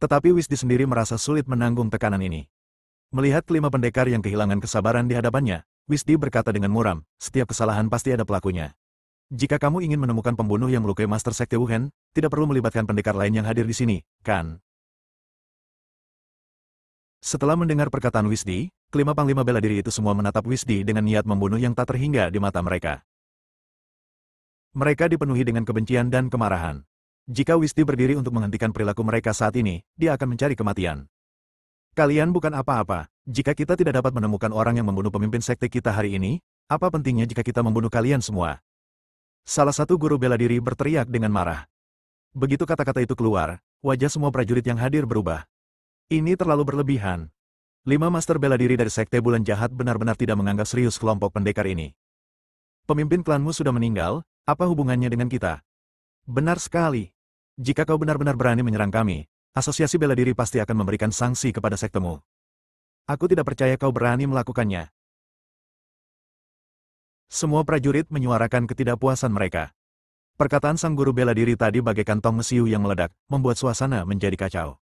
S1: Tetapi Wisdi sendiri merasa sulit menanggung tekanan ini. Melihat kelima pendekar yang kehilangan kesabaran di hadapannya, Wisdi berkata dengan muram, setiap kesalahan pasti ada pelakunya. Jika kamu ingin menemukan pembunuh yang melukai Master Sekte Wu Hen, tidak perlu melibatkan pendekar lain yang hadir di sini, kan? Setelah mendengar perkataan Wisdi, kelima panglima bela diri itu semua menatap Wisdi dengan niat membunuh yang tak terhingga di mata mereka. Mereka dipenuhi dengan kebencian dan kemarahan. Jika Wisdi berdiri untuk menghentikan perilaku mereka saat ini, dia akan mencari kematian. Kalian bukan apa-apa. Jika kita tidak dapat menemukan orang yang membunuh pemimpin sekte kita hari ini, apa pentingnya jika kita membunuh kalian semua? Salah satu guru bela diri berteriak dengan marah. Begitu kata-kata itu keluar, wajah semua prajurit yang hadir berubah. Ini terlalu berlebihan. 5 master bela diri dari Sekte Bulan Jahat benar-benar tidak menganggap serius kelompok pendekar ini. Pemimpin klanmu sudah meninggal, apa hubungannya dengan kita? Benar sekali. Jika kau benar-benar berani menyerang kami, Asosiasi Bela Diri pasti akan memberikan sanksi kepada sektemu. Aku tidak percaya kau berani melakukannya. Semua prajurit menyuarakan ketidakpuasan mereka. Perkataan sang guru bela diri tadi bagaikan tong mesiu yang meledak, membuat suasana menjadi kacau.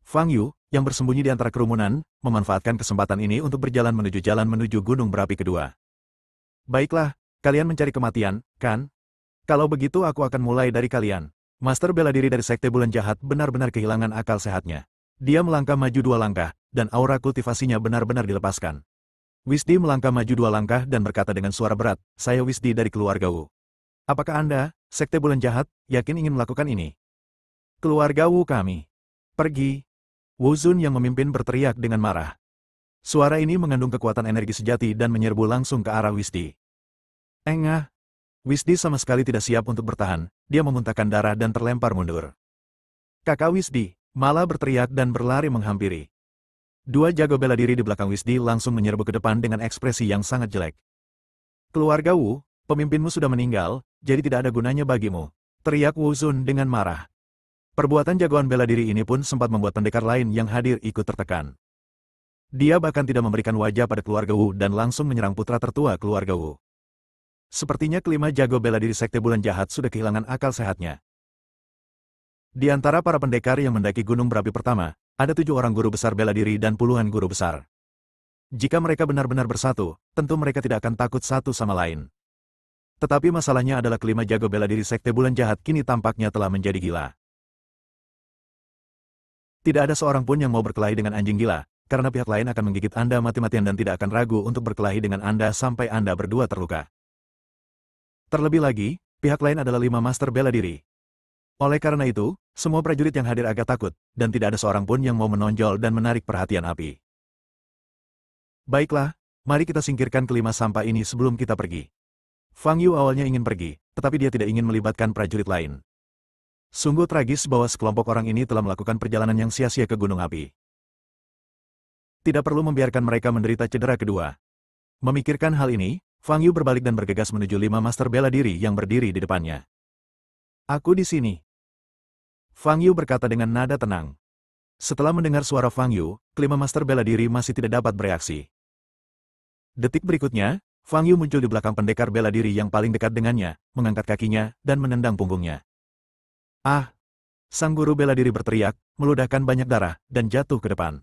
S1: Fang Yu, yang bersembunyi di antara kerumunan, memanfaatkan kesempatan ini untuk berjalan menuju gunung berapi kedua. Baiklah, kalian mencari kematian, kan? Kalau begitu aku akan mulai dari kalian. Master bela diri dari Sekte Bulan Jahat benar-benar kehilangan akal sehatnya. Dia melangkah maju 2 langkah, dan aura kultivasinya benar-benar dilepaskan. Wisdi melangkah maju 2 langkah dan berkata dengan suara berat, "Saya Wisdi dari keluarga Wu. Apakah Anda, Sekte Bulan Jahat, yakin ingin melakukan ini?" "Keluarga Wu kami. Pergi." Wu Zun yang memimpin berteriak dengan marah. Suara ini mengandung kekuatan energi sejati dan menyerbu langsung ke arah Wisdi. Engah. Wisdi sama sekali tidak siap untuk bertahan, dia memuntahkan darah dan terlempar mundur. Kakak Wisdi, malah berteriak dan berlari menghampiri. 2 jago bela diri di belakang Wisdi langsung menyerbu ke depan dengan ekspresi yang sangat jelek. "Keluarga Wu, pemimpinmu sudah meninggal, jadi tidak ada gunanya bagimu," teriak Wu Zun dengan marah. Perbuatan jagoan bela diri ini pun sempat membuat pendekar lain yang hadir ikut tertekan. Dia bahkan tidak memberikan wajah pada keluarga Wu dan langsung menyerang putra tertua keluarga Wu. Sepertinya kelima jago bela diri Sekte Bulan Jahat sudah kehilangan akal sehatnya. Di antara para pendekar yang mendaki gunung berapi pertama, ada 7 orang guru besar bela diri dan puluhan guru besar. Jika mereka benar-benar bersatu, tentu mereka tidak akan takut satu sama lain. Tetapi masalahnya adalah kelima jago bela diri Sekte Bulan Jahat kini tampaknya telah menjadi gila. Tidak ada seorang pun yang mau berkelahi dengan anjing gila, karena pihak lain akan menggigit Anda mati-matian dan tidak akan ragu untuk berkelahi dengan Anda sampai Anda berdua terluka. Terlebih lagi, pihak lain adalah 5 master bela diri. Oleh karena itu, semua prajurit yang hadir agak takut, dan tidak ada seorang pun yang mau menonjol dan menarik perhatian api. Baiklah, mari kita singkirkan kelima sampah ini sebelum kita pergi. Fang Yu awalnya ingin pergi, tetapi dia tidak ingin melibatkan prajurit lain. Sungguh tragis bahwa sekelompok orang ini telah melakukan perjalanan yang sia-sia ke gunung api. Tidak perlu membiarkan mereka menderita cedera kedua. Memikirkan hal ini, Fang Yu berbalik dan bergegas menuju 5 master bela diri yang berdiri di depannya. "Aku di sini." Fang Yu berkata dengan nada tenang. Setelah mendengar suara Fang Yu, kelima master bela diri masih tidak dapat bereaksi. Detik berikutnya, Fang Yu muncul di belakang pendekar bela diri yang paling dekat dengannya, mengangkat kakinya, dan menendang punggungnya. "Ah!" Sang guru bela diri berteriak, meludahkan banyak darah, dan jatuh ke depan.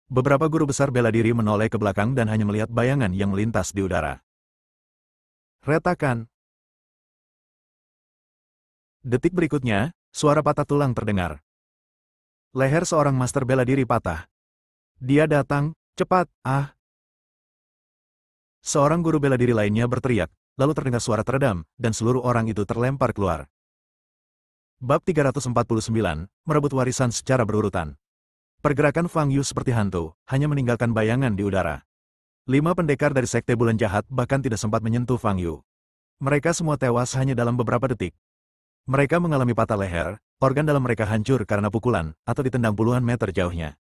S1: Beberapa guru besar bela diri menoleh ke belakang dan hanya melihat bayangan yang melintas di udara. Retakan. Detik berikutnya, suara patah tulang terdengar. Leher seorang master bela diri patah. "Dia datang, cepat, ah!" Seorang guru bela diri lainnya berteriak, lalu terdengar suara teredam, dan seluruh orang itu terlempar keluar. Bab 349, merebut warisan secara berurutan. Pergerakan Fang Yu seperti hantu, hanya meninggalkan bayangan di udara. 5 pendekar dari Sekte Bulan Jahat bahkan tidak sempat menyentuh Fang Yu. Mereka semua tewas hanya dalam beberapa detik. Mereka mengalami patah leher, organ dalam mereka hancur karena pukulan, atau ditendang puluhan meter jauhnya.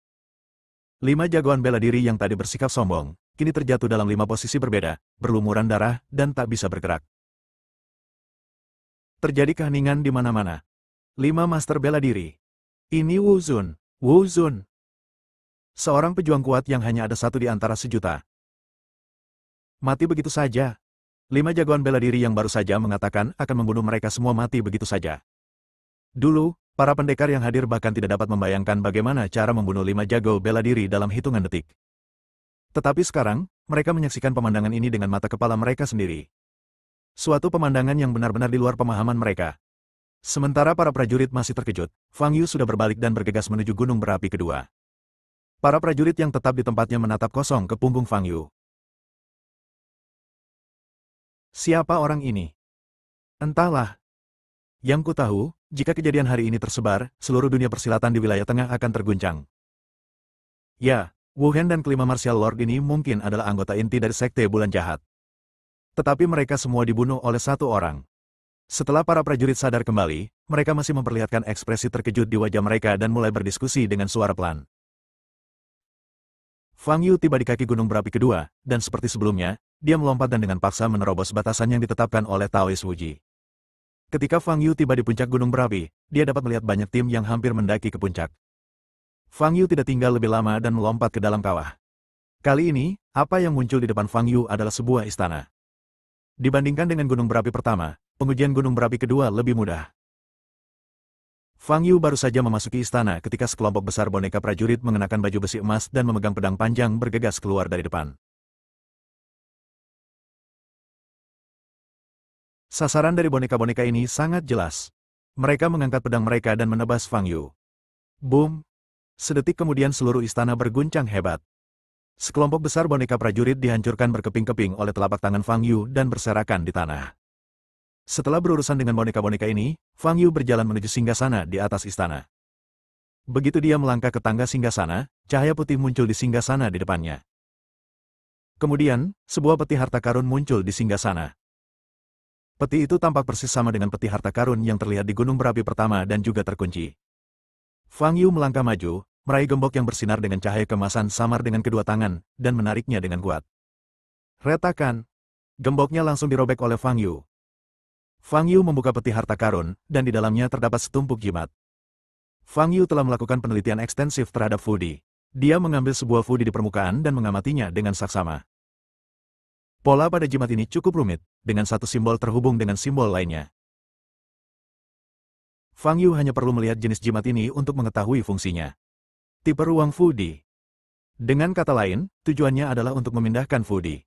S1: 5 jagoan bela diri yang tadi bersikap sombong, kini terjatuh dalam 5 posisi berbeda, berlumuran darah, dan tak bisa bergerak. Terjadi keheningan di mana-mana. 5 master bela diri. Ini Wu Zun. Wu Zun. Seorang pejuang kuat yang hanya ada satu di antara sejuta. Mati begitu saja. 5 jagoan bela diri yang baru saja mengatakan akan membunuh mereka semua mati begitu saja. Dulu, para pendekar yang hadir bahkan tidak dapat membayangkan bagaimana cara membunuh 5 jago bela diri dalam hitungan detik. Tetapi sekarang, mereka menyaksikan pemandangan ini dengan mata kepala mereka sendiri. Suatu pemandangan yang benar-benar di luar pemahaman mereka. Sementara para prajurit masih terkejut, Fang Yu sudah berbalik dan bergegas menuju gunung berapi kedua. Para prajurit yang tetap di tempatnya menatap kosong ke punggung Fang Yu. Siapa orang ini? Entahlah. Yang ku tahu, jika kejadian hari ini tersebar, seluruh dunia persilatan di wilayah tengah akan terguncang. Ya, Wu Hen dan kelima martial lord ini mungkin adalah anggota inti dari Sekte Bulan Jahat. Tetapi mereka semua dibunuh oleh satu orang. Setelah para prajurit sadar kembali, mereka masih memperlihatkan ekspresi terkejut di wajah mereka dan mulai berdiskusi dengan suara pelan. Fang Yu tiba di kaki gunung berapi kedua, dan seperti sebelumnya, dia melompat dan dengan paksa menerobos batasan yang ditetapkan oleh Taoist Wuji. Ketika Fang Yu tiba di puncak gunung berapi, dia dapat melihat banyak tim yang hampir mendaki ke puncak. Fang Yu tidak tinggal lebih lama dan melompat ke dalam kawah. Kali ini, apa yang muncul di depan Fang Yu adalah sebuah istana. Dibandingkan dengan gunung berapi pertama, pengujian gunung berapi kedua lebih mudah. Fang Yu baru saja memasuki istana ketika sekelompok besar boneka prajurit mengenakan baju besi emas dan memegang pedang panjang bergegas keluar dari depan. Sasaran dari boneka-boneka ini sangat jelas. Mereka mengangkat pedang mereka dan menebas Fang Yu. Boom! Sedetik kemudian seluruh istana berguncang hebat. Sekelompok besar boneka prajurit dihancurkan berkeping-keping oleh telapak tangan Fang Yu dan berserakan di tanah. Setelah berurusan dengan boneka-boneka ini, Fang Yu berjalan menuju singgasana di atas istana. Begitu dia melangkah ke tangga singgasana, cahaya putih muncul di singgasana di depannya. Kemudian, sebuah peti harta karun muncul di singgasana. Peti itu tampak persis sama dengan peti harta karun yang terlihat di gunung berapi pertama dan juga terkunci. Fang Yu melangkah maju, meraih gembok yang bersinar dengan cahaya kemasan samar dengan kedua tangan, dan menariknya dengan kuat. Retakan! Gemboknya langsung dirobek oleh Fang Yu. Fang Yu membuka peti harta karun, dan di dalamnya terdapat setumpuk jimat. Fang Yu telah melakukan penelitian ekstensif terhadap Fudi. Dia mengambil sebuah Fudi di permukaan dan mengamatinya dengan saksama. Pola pada jimat ini cukup rumit, dengan satu simbol terhubung dengan simbol lainnya. Fang Yu hanya perlu melihat jenis jimat ini untuk mengetahui fungsinya. Tipe ruang Fudi. Dengan kata lain, tujuannya adalah untuk memindahkan Fudi.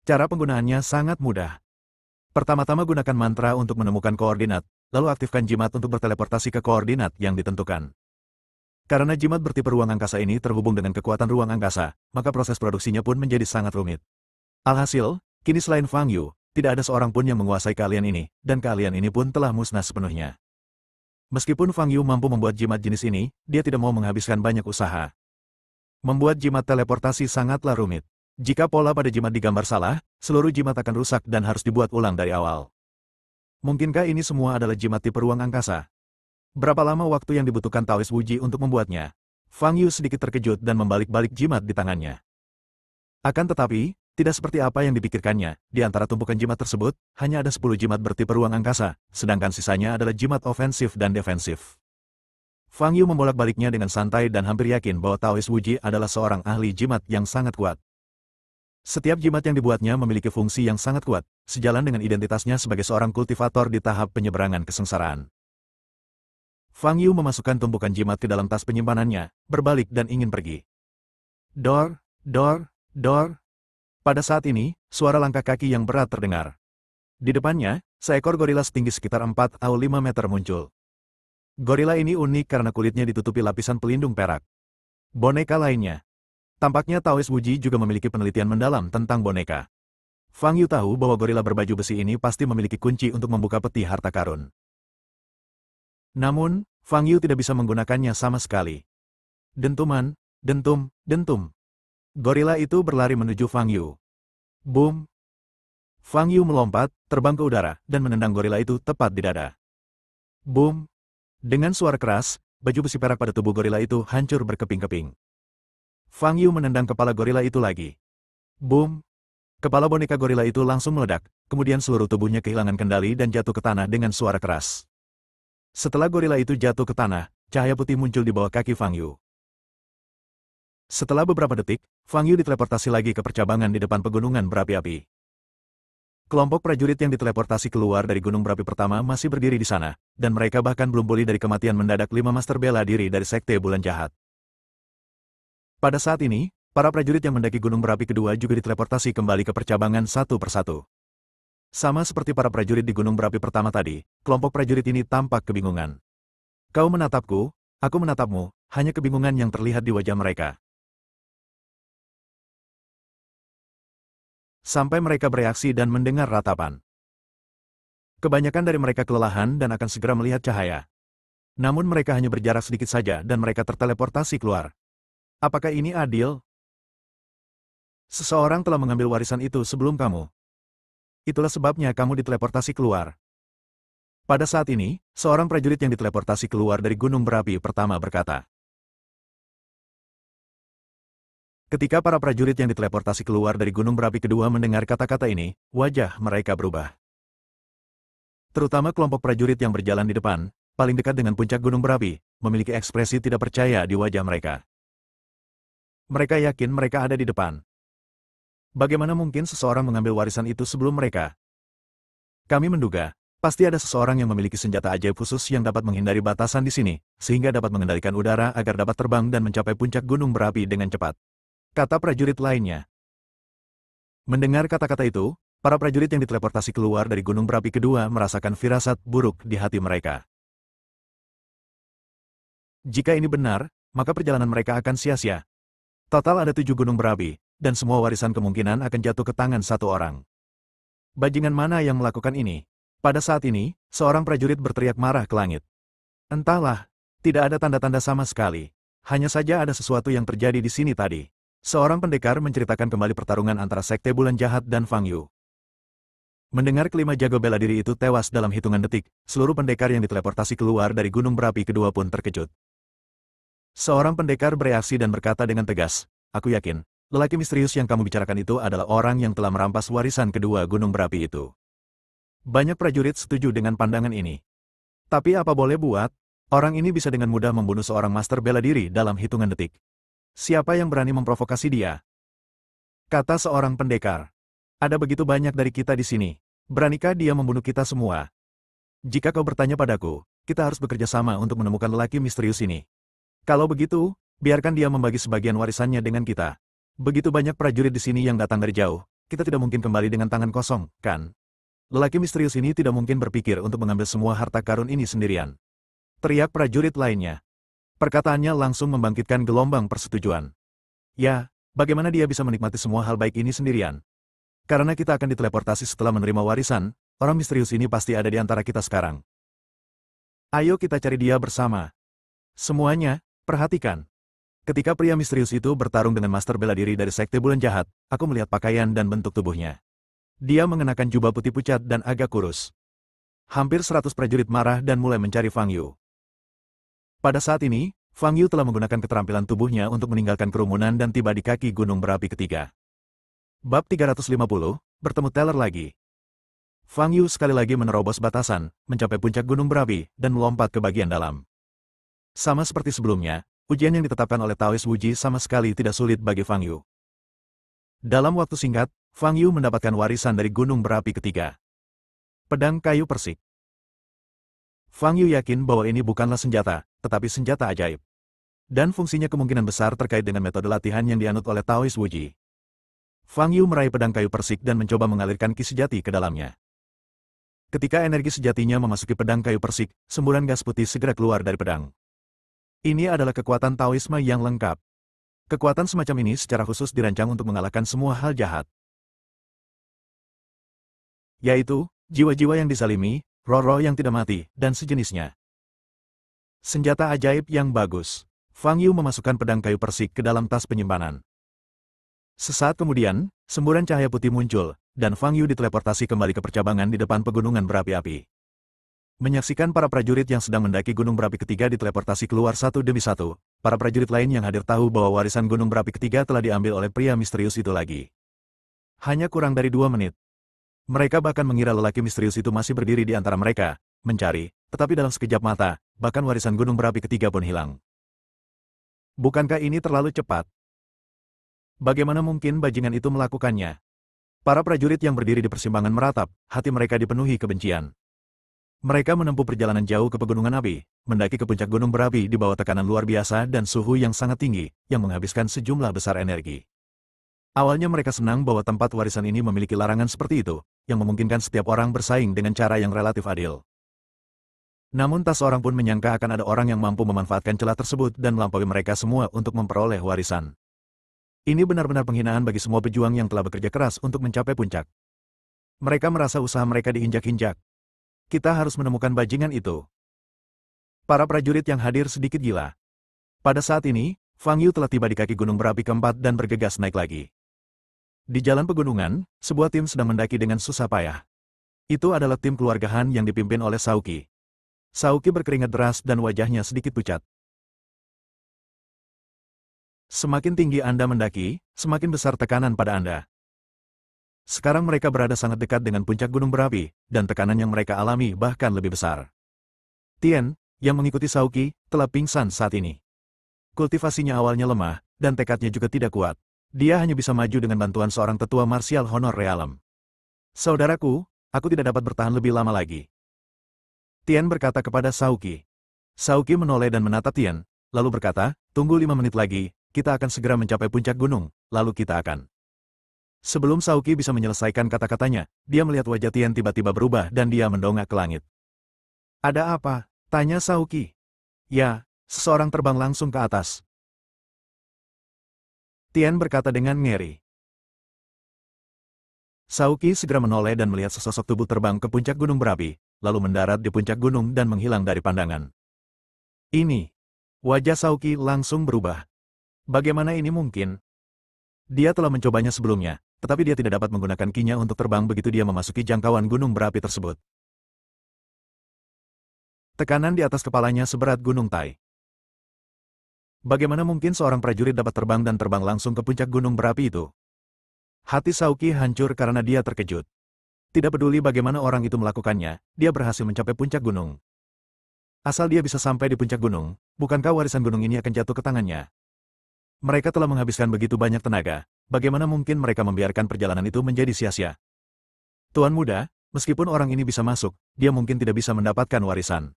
S1: Cara penggunaannya sangat mudah. Pertama-tama gunakan mantra untuk menemukan koordinat, lalu aktifkan jimat untuk berteleportasi ke koordinat yang ditentukan. Karena jimat bertipe ruang angkasa ini terhubung dengan kekuatan ruang angkasa, maka proses produksinya pun menjadi sangat rumit. Alhasil, kini selain Fang Yu, tidak ada seorang pun yang menguasai keahlian ini, dan keahlian ini pun telah musnah sepenuhnya. Meskipun Fang Yu mampu membuat jimat jenis ini, dia tidak mau menghabiskan banyak usaha. Membuat jimat teleportasi sangatlah rumit. Jika pola pada jimat digambar salah, seluruh jimat akan rusak dan harus dibuat ulang dari awal. Mungkinkah ini semua adalah jimat tipe ruang angkasa? Berapa lama waktu yang dibutuhkan Taoist Wuji untuk membuatnya? Fang Yu sedikit terkejut dan membalik-balik jimat di tangannya. Akan tetapi, tidak seperti apa yang dipikirkannya, di antara tumpukan jimat tersebut, hanya ada 10 jimat bertipe ruang angkasa, sedangkan sisanya adalah jimat ofensif dan defensif. Fang Yu membolak-baliknya dengan santai dan hampir yakin bahwa Taoist Wuji adalah seorang ahli jimat yang sangat kuat. Setiap jimat yang dibuatnya memiliki fungsi yang sangat kuat, sejalan dengan identitasnya sebagai seorang kultivator di tahap penyeberangan kesengsaraan. Fang Yu memasukkan tumpukan jimat ke dalam tas penyimpanannya, berbalik dan ingin pergi. Dor, dor, dor. Pada saat ini, suara langkah kaki yang berat terdengar. Di depannya, seekor gorila setinggi sekitar 4 atau 5 meter muncul. Gorila ini unik karena kulitnya ditutupi lapisan pelindung perak. Boneka lainnya. Tampaknya Taoist Wuji juga memiliki penelitian mendalam tentang boneka. Fang Yu tahu bahwa gorila berbaju besi ini pasti memiliki kunci untuk membuka peti harta karun. Namun, Fang Yu tidak bisa menggunakannya sama sekali. Dentuman, dentum, dentum. Gorila itu berlari menuju Fang Yu. Boom! Fang Yu melompat, terbang ke udara, dan menendang gorila itu tepat di dada. Boom! Dengan suara keras, baju besi perak pada tubuh gorila itu hancur berkeping-keping. Fang Yu menendang kepala gorila itu lagi. Boom! Kepala boneka gorila itu langsung meledak, kemudian seluruh tubuhnya kehilangan kendali dan jatuh ke tanah dengan suara keras. Setelah gorila itu jatuh ke tanah, cahaya putih muncul di bawah kaki Fang Yu. Setelah beberapa detik, Fang Yu diteleportasi lagi ke percabangan di depan pegunungan berapi-api. Kelompok prajurit yang diteleportasi keluar dari gunung berapi pertama masih berdiri di sana, dan mereka bahkan belum pulih dari kematian mendadak 5 master bela diri dari Sekte Bulan Jahat. Pada saat ini, para prajurit yang mendaki gunung berapi kedua juga diteleportasi kembali ke percabangan satu persatu. Sama seperti para prajurit di gunung berapi pertama tadi, kelompok prajurit ini tampak kebingungan. Kau menatapku, aku menatapmu, hanya kebingungan yang terlihat di wajah mereka. Sampai mereka bereaksi dan mendengar ratapan. Kebanyakan dari mereka kelelahan dan akan segera melihat cahaya. Namun mereka hanya berjarak sedikit saja dan mereka terteleportasi keluar. Apakah ini adil? Seseorang telah mengambil warisan itu sebelum kamu. Itulah sebabnya kamu diteleportasi keluar. Pada saat ini, seorang prajurit yang diteleportasi keluar dari gunung berapi pertama berkata. Ketika para prajurit yang diteleportasi keluar dari gunung berapi kedua mendengar kata-kata ini, wajah mereka berubah. Terutama kelompok prajurit yang berjalan di depan, paling dekat dengan puncak gunung berapi, memiliki ekspresi tidak percaya di wajah mereka. Mereka yakin mereka ada di depan. Bagaimana mungkin seseorang mengambil warisan itu sebelum mereka? Kami menduga, pasti ada seseorang yang memiliki senjata ajaib khusus yang dapat menghindari batasan di sini, sehingga dapat mengendalikan udara agar dapat terbang dan mencapai puncak gunung berapi dengan cepat. Kata prajurit lainnya. Mendengar kata-kata itu, para prajurit yang diteleportasi keluar dari gunung berapi kedua merasakan firasat buruk di hati mereka. Jika ini benar, maka perjalanan mereka akan sia-sia. Total ada 7 gunung berapi, dan semua warisan kemungkinan akan jatuh ke tangan satu orang. Bajingan mana yang melakukan ini? Pada saat ini, seorang prajurit berteriak marah ke langit. Entahlah, tidak ada tanda-tanda sama sekali. Hanya saja ada sesuatu yang terjadi di sini tadi. Seorang pendekar menceritakan kembali pertarungan antara Sekte Bulan Jahat dan Fang Yu. Mendengar kelima jago bela diri itu tewas dalam hitungan detik, seluruh pendekar yang diteleportasi keluar dari gunung berapi kedua pun terkejut. Seorang pendekar bereaksi dan berkata dengan tegas, "Aku yakin, lelaki misterius yang kamu bicarakan itu adalah orang yang telah merampas warisan kedua gunung berapi itu." Banyak prajurit setuju dengan pandangan ini. Tapi apa boleh buat, orang ini bisa dengan mudah membunuh seorang master bela diri dalam hitungan detik. Siapa yang berani memprovokasi dia? Kata seorang pendekar. Ada begitu banyak dari kita di sini. Beranikah dia membunuh kita semua? Jika kau bertanya padaku, kita harus bekerja sama untuk menemukan lelaki misterius ini. Kalau begitu, biarkan dia membagi sebagian warisannya dengan kita. Begitu banyak prajurit di sini yang datang dari jauh, kita tidak mungkin kembali dengan tangan kosong, kan? Lelaki misterius ini tidak mungkin berpikir untuk mengambil semua harta karun ini sendirian. Teriak prajurit lainnya. Perkataannya langsung membangkitkan gelombang persetujuan. Ya, bagaimana dia bisa menikmati semua hal baik ini sendirian? Karena kita akan diteleportasi setelah menerima warisan, orang misterius ini pasti ada di antara kita sekarang. Ayo kita cari dia bersama. Semuanya, perhatikan. Ketika pria misterius itu bertarung dengan master bela diri dari Sekte Bulan Jahat, aku melihat pakaian dan bentuk tubuhnya. Dia mengenakan jubah putih pucat dan agak kurus. Hampir 100 prajurit marah dan mulai mencari Fang Yu. Pada saat ini, Fang Yu telah menggunakan keterampilan tubuhnya untuk meninggalkan kerumunan dan tiba di kaki gunung berapi ketiga. Bab 350, bertemu Teller lagi. Fang Yu sekali lagi menerobos batasan, mencapai puncak gunung berapi, dan melompat ke bagian dalam. Sama seperti sebelumnya, ujian yang ditetapkan oleh Taoist Wuji sama sekali tidak sulit bagi Fang Yu. Dalam waktu singkat, Fang Yu mendapatkan warisan dari gunung berapi ketiga. Pedang kayu persik. Fang Yu yakin bahwa ini bukanlah senjata, tetapi senjata ajaib. Dan fungsinya kemungkinan besar terkait dengan metode latihan yang dianut oleh Taoist Wuji. Fang Yu meraih pedang kayu persik dan mencoba mengalirkan ki sejati ke dalamnya. Ketika energi sejatinya memasuki pedang kayu persik, semburan gas putih segera keluar dari pedang. Ini adalah kekuatan Taoisme yang lengkap. Kekuatan semacam ini secara khusus dirancang untuk mengalahkan semua hal jahat. Yaitu, jiwa-jiwa yang dizalimi, roh-roh yang tidak mati, dan sejenisnya. Senjata ajaib yang bagus. Fang Yu memasukkan pedang kayu persik ke dalam tas penyimpanan. Sesaat kemudian, semburan cahaya putih muncul, dan Fang Yu diteleportasi kembali ke percabangan di depan pegunungan berapi-api. Menyaksikan para prajurit yang sedang mendaki gunung berapi ketiga diteleportasi keluar satu demi satu, para prajurit lain yang hadir tahu bahwa warisan gunung berapi ketiga telah diambil oleh pria misterius itu lagi. Hanya kurang dari 2 menit. Mereka bahkan mengira lelaki misterius itu masih berdiri di antara mereka, mencari, tetapi dalam sekejap mata, bahkan warisan gunung berapi ketiga pun hilang. Bukankah ini terlalu cepat? Bagaimana mungkin bajingan itu melakukannya? Para prajurit yang berdiri di persimpangan meratap, hati mereka dipenuhi kebencian. Mereka menempuh perjalanan jauh ke pegunungan api, mendaki ke puncak gunung berapi di bawah tekanan luar biasa dan suhu yang sangat tinggi, yang menghabiskan sejumlah besar energi. Awalnya mereka senang bahwa tempat warisan ini memiliki larangan seperti itu, yang memungkinkan setiap orang bersaing dengan cara yang relatif adil. Namun tak seorang pun menyangka akan ada orang yang mampu memanfaatkan celah tersebut dan melampaui mereka semua untuk memperoleh warisan. Ini benar-benar penghinaan bagi semua pejuang yang telah bekerja keras untuk mencapai puncak. Mereka merasa usaha mereka diinjak-injak. Kita harus menemukan bajingan itu. Para prajurit yang hadir sedikit gila. Pada saat ini, Fang Yu telah tiba di kaki gunung berapi keempat dan bergegas naik lagi. Di jalan pegunungan, sebuah tim sedang mendaki dengan susah payah. Itu adalah tim keluarga Han yang dipimpin oleh Saoki. Saoki berkeringat deras dan wajahnya sedikit pucat. Semakin tinggi Anda mendaki, semakin besar tekanan pada Anda. Sekarang mereka berada sangat dekat dengan puncak gunung berapi, dan tekanan yang mereka alami bahkan lebih besar. Tian, yang mengikuti Saoki, telah pingsan saat ini. Kultivasinya awalnya lemah, dan tekadnya juga tidak kuat. Dia hanya bisa maju dengan bantuan seorang tetua marsial honor realem. Saudaraku, aku tidak dapat bertahan lebih lama lagi. Tian berkata kepada Saoki. Saoki menoleh dan menatap Tian, lalu berkata, tunggu 5 menit lagi, kita akan segera mencapai puncak gunung, lalu kita akan. Sebelum Saoki bisa menyelesaikan kata-katanya, dia melihat wajah Tian tiba-tiba berubah dan dia mendongak ke langit. Ada apa? Tanya Saoki. Ya, seseorang terbang langsung ke atas. Tian berkata dengan ngeri. Saoki segera menoleh dan melihat sesosok tubuh terbang ke puncak gunung berapi, lalu mendarat di puncak gunung dan menghilang dari pandangan. Ini. Wajah Saoki langsung berubah. Bagaimana ini mungkin? Dia telah mencobanya sebelumnya, tetapi dia tidak dapat menggunakan kinya untuk terbang begitu dia memasuki jangkauan gunung berapi tersebut. Tekanan di atas kepalanya seberat gunung Tai. Bagaimana mungkin seorang prajurit dapat terbang dan terbang langsung ke puncak gunung berapi itu? Hati Saoki hancur karena dia terkejut. Tidak peduli bagaimana orang itu melakukannya, dia berhasil mencapai puncak gunung. Asal dia bisa sampai di puncak gunung, bukankah warisan gunung ini akan jatuh ke tangannya? Mereka telah menghabiskan begitu banyak tenaga, bagaimana mungkin mereka membiarkan perjalanan itu menjadi sia-sia? Tuan muda, meskipun orang ini bisa masuk, dia mungkin tidak bisa mendapatkan warisan.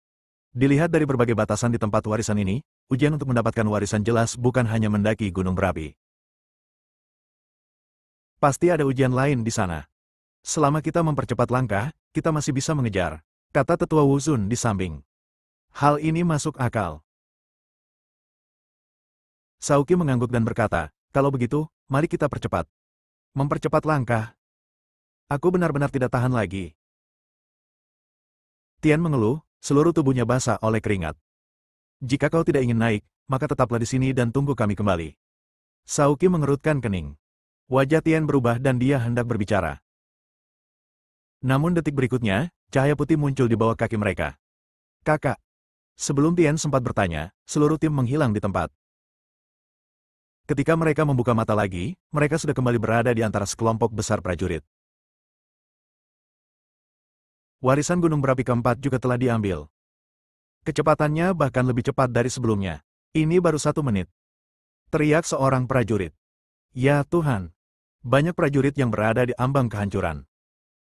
S1: Dilihat dari berbagai batasan di tempat warisan ini, ujian untuk mendapatkan warisan jelas bukan hanya mendaki gunung berapi. Pasti ada ujian lain di sana. Selama kita mempercepat langkah, kita masih bisa mengejar, kata tetua Wuzun di samping. Hal ini masuk akal. Saoki mengangguk dan berkata, kalau begitu, mari kita percepat. Mempercepat langkah. Aku benar-benar tidak tahan lagi. Tian mengeluh, seluruh tubuhnya basah oleh keringat. Jika kau tidak ingin naik, maka tetaplah di sini dan tunggu kami kembali. Saoki mengerutkan kening. Wajah Tian berubah dan dia hendak berbicara. Namun detik berikutnya, cahaya putih muncul di bawah kaki mereka. Kakak. Sebelum Tian sempat bertanya, seluruh tim menghilang di tempat. Ketika mereka membuka mata lagi, mereka sudah kembali berada di antara sekelompok besar prajurit. Warisan gunung berapi keempat juga telah diambil. Kecepatannya bahkan lebih cepat dari sebelumnya. Ini baru 1 menit. Teriak seorang prajurit. Ya Tuhan. Banyak prajurit yang berada di ambang kehancuran.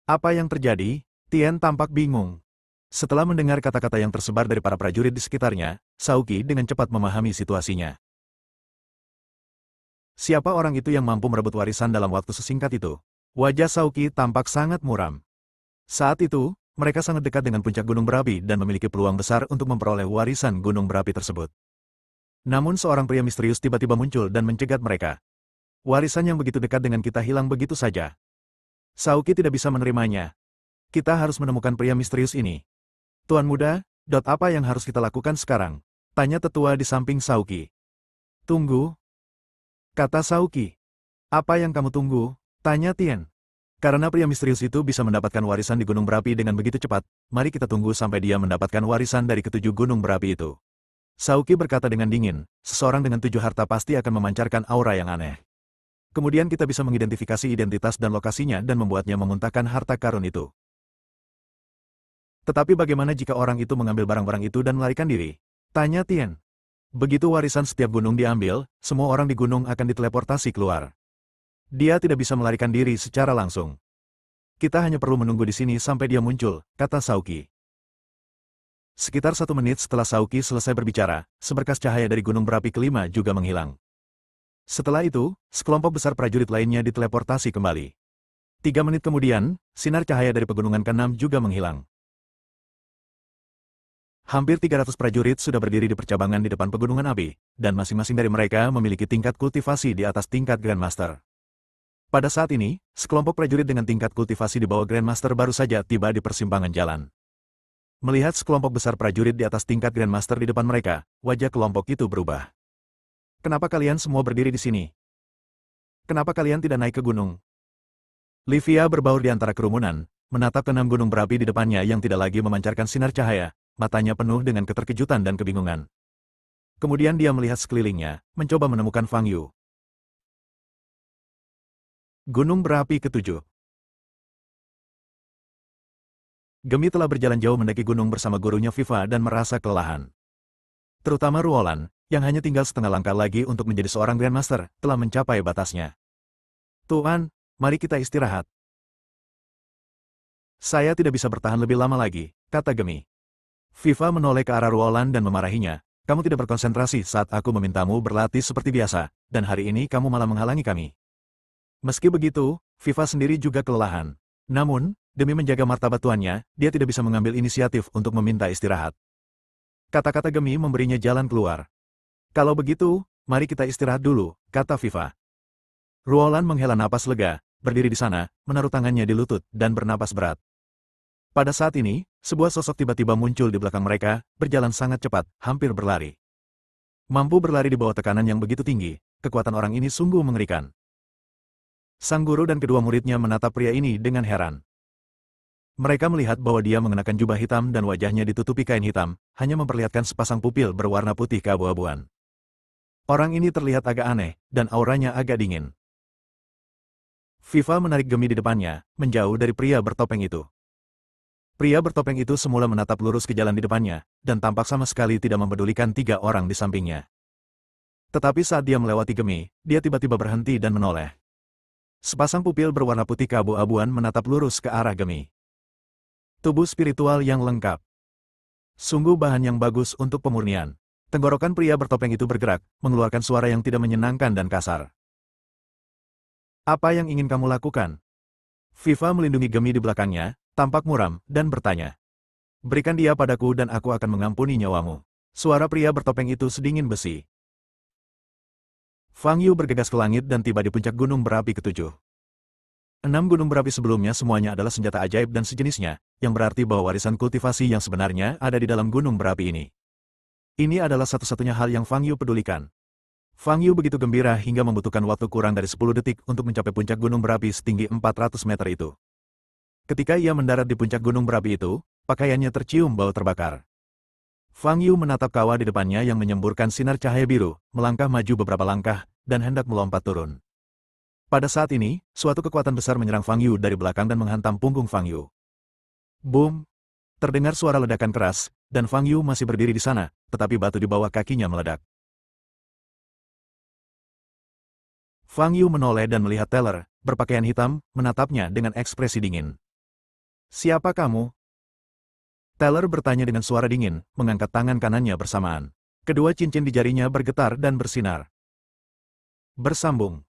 S1: Apa yang terjadi? Tian tampak bingung. Setelah mendengar kata-kata yang tersebar dari para prajurit di sekitarnya, Saoki dengan cepat memahami situasinya. Siapa orang itu yang mampu merebut warisan dalam waktu sesingkat itu? Wajah Saoki tampak sangat muram. Saat itu, mereka sangat dekat dengan puncak gunung berapi dan memiliki peluang besar untuk memperoleh warisan gunung berapi tersebut. Namun seorang pria misterius tiba-tiba muncul dan mencegat mereka. Warisan yang begitu dekat dengan kita hilang begitu saja. Saoki tidak bisa menerimanya. Kita harus menemukan pria misterius ini. Tuan muda, apa yang harus kita lakukan sekarang? Tanya tetua di samping Saoki. Tunggu. Kata Saoki. Apa yang kamu tunggu? Tanya Tian. Karena pria misterius itu bisa mendapatkan warisan di gunung berapi dengan begitu cepat, mari kita tunggu sampai dia mendapatkan warisan dari ketujuh gunung berapi itu. Saoki berkata dengan dingin, seseorang dengan 7 harta pasti akan memancarkan aura yang aneh. Kemudian kita bisa mengidentifikasi identitas dan lokasinya dan membuatnya memuntahkan harta karun itu. Tetapi bagaimana jika orang itu mengambil barang-barang itu dan melarikan diri? Tanya Tian. Begitu warisan setiap gunung diambil, semua orang di gunung akan diteleportasi keluar. Dia tidak bisa melarikan diri secara langsung. Kita hanya perlu menunggu di sini sampai dia muncul, kata Saoki. Sekitar 1 menit setelah Saoki selesai berbicara, seberkas cahaya dari gunung berapi kelima juga menghilang. Setelah itu, sekelompok besar prajurit lainnya diteleportasi kembali. 3 menit kemudian, sinar cahaya dari pegunungan ke-6 juga menghilang. Hampir 300 prajurit sudah berdiri di percabangan di depan pegunungan api, dan masing-masing dari mereka memiliki tingkat kultivasi di atas tingkat Grandmaster. Pada saat ini, sekelompok prajurit dengan tingkat kultivasi di bawah Grandmaster baru saja tiba di persimpangan jalan. Melihat sekelompok besar prajurit di atas tingkat Grandmaster di depan mereka, wajah kelompok itu berubah. Kenapa kalian semua berdiri di sini? kenapa kalian tidak naik ke gunung? Livia berbaur di antara kerumunan, menatap ke 6 gunung berapi di depannya yang tidak lagi memancarkan sinar cahaya, matanya penuh dengan keterkejutan dan kebingungan. Kemudian dia melihat sekelilingnya, mencoba menemukan Fang Yu. Gunung berapi ke-7. Gemi telah berjalan jauh mendaki gunung bersama gurunya Viva dan merasa kelelahan. Terutama Ruolan, yang hanya tinggal setengah langkah lagi untuk menjadi seorang Grandmaster, telah mencapai batasnya. Tuan, mari kita istirahat. Saya tidak bisa bertahan lebih lama lagi, kata Gemi. Viva menoleh ke arah Ruolan dan memarahinya. Kamu tidak berkonsentrasi saat aku memintamu berlatih seperti biasa, dan hari ini kamu malah menghalangi kami. Meski begitu, Viva sendiri juga kelelahan. Namun, demi menjaga martabat tuannya, dia tidak bisa mengambil inisiatif untuk meminta istirahat. Kata-kata Gemi memberinya jalan keluar. Kalau begitu, mari kita istirahat dulu, kata Viva. Ruolan menghela napas lega, berdiri di sana, menaruh tangannya di lutut, dan bernapas berat. Pada saat ini, sebuah sosok tiba-tiba muncul di belakang mereka, berjalan sangat cepat, hampir berlari. Mampu berlari di bawah tekanan yang begitu tinggi, kekuatan orang ini sungguh mengerikan. Sang guru dan kedua muridnya menatap pria ini dengan heran. Mereka melihat bahwa dia mengenakan jubah hitam dan wajahnya ditutupi kain hitam, hanya memperlihatkan sepasang pupil berwarna putih keabu-abuan. Orang ini terlihat agak aneh, dan auranya agak dingin. Viva menarik Gemi di depannya, menjauh dari pria bertopeng itu. Pria bertopeng itu semula menatap lurus ke jalan di depannya, dan tampak sama sekali tidak mempedulikan 3 orang di sampingnya. Tetapi saat dia melewati Gemi, dia tiba-tiba berhenti dan menoleh. Sepasang pupil berwarna putih keabu-abuan menatap lurus ke arah Gemi. Tubuh spiritual yang lengkap. Sungguh bahan yang bagus untuk pemurnian. Tenggorokan pria bertopeng itu bergerak, mengeluarkan suara yang tidak menyenangkan dan kasar. Apa yang ingin kamu lakukan? Viva melindungi Gemi di belakangnya, tampak muram, dan bertanya. Berikan dia padaku dan aku akan mengampuni nyawamu. Suara pria bertopeng itu sedingin besi. Fang Yu bergegas ke langit dan tiba di puncak gunung berapi ke-7. 6 gunung berapi sebelumnya semuanya adalah senjata ajaib dan sejenisnya, yang berarti bahwa warisan kultivasi yang sebenarnya ada di dalam gunung berapi ini. Ini adalah satu-satunya hal yang Fang Yu pedulikan. Fang Yu begitu gembira hingga membutuhkan waktu kurang dari 10 detik untuk mencapai puncak gunung berapi setinggi 400 meter itu. Ketika ia mendarat di puncak gunung berapi itu, pakaiannya tercium bau terbakar. Fang Yu menatap kawah di depannya yang menyemburkan sinar cahaya biru, melangkah maju beberapa langkah, dan hendak melompat turun. Pada saat ini, suatu kekuatan besar menyerang Fang Yu dari belakang dan menghantam punggung Fang Yu. Boom! Terdengar suara ledakan keras, dan Fang Yu masih berdiri di sana, tetapi batu di bawah kakinya meledak. Fang Yu menoleh dan melihat Teller, berpakaian hitam, menatapnya dengan ekspresi dingin. Siapa kamu? Teller bertanya dengan suara dingin, mengangkat tangan kanannya bersamaan. Kedua cincin di jarinya bergetar dan bersinar. Bersambung.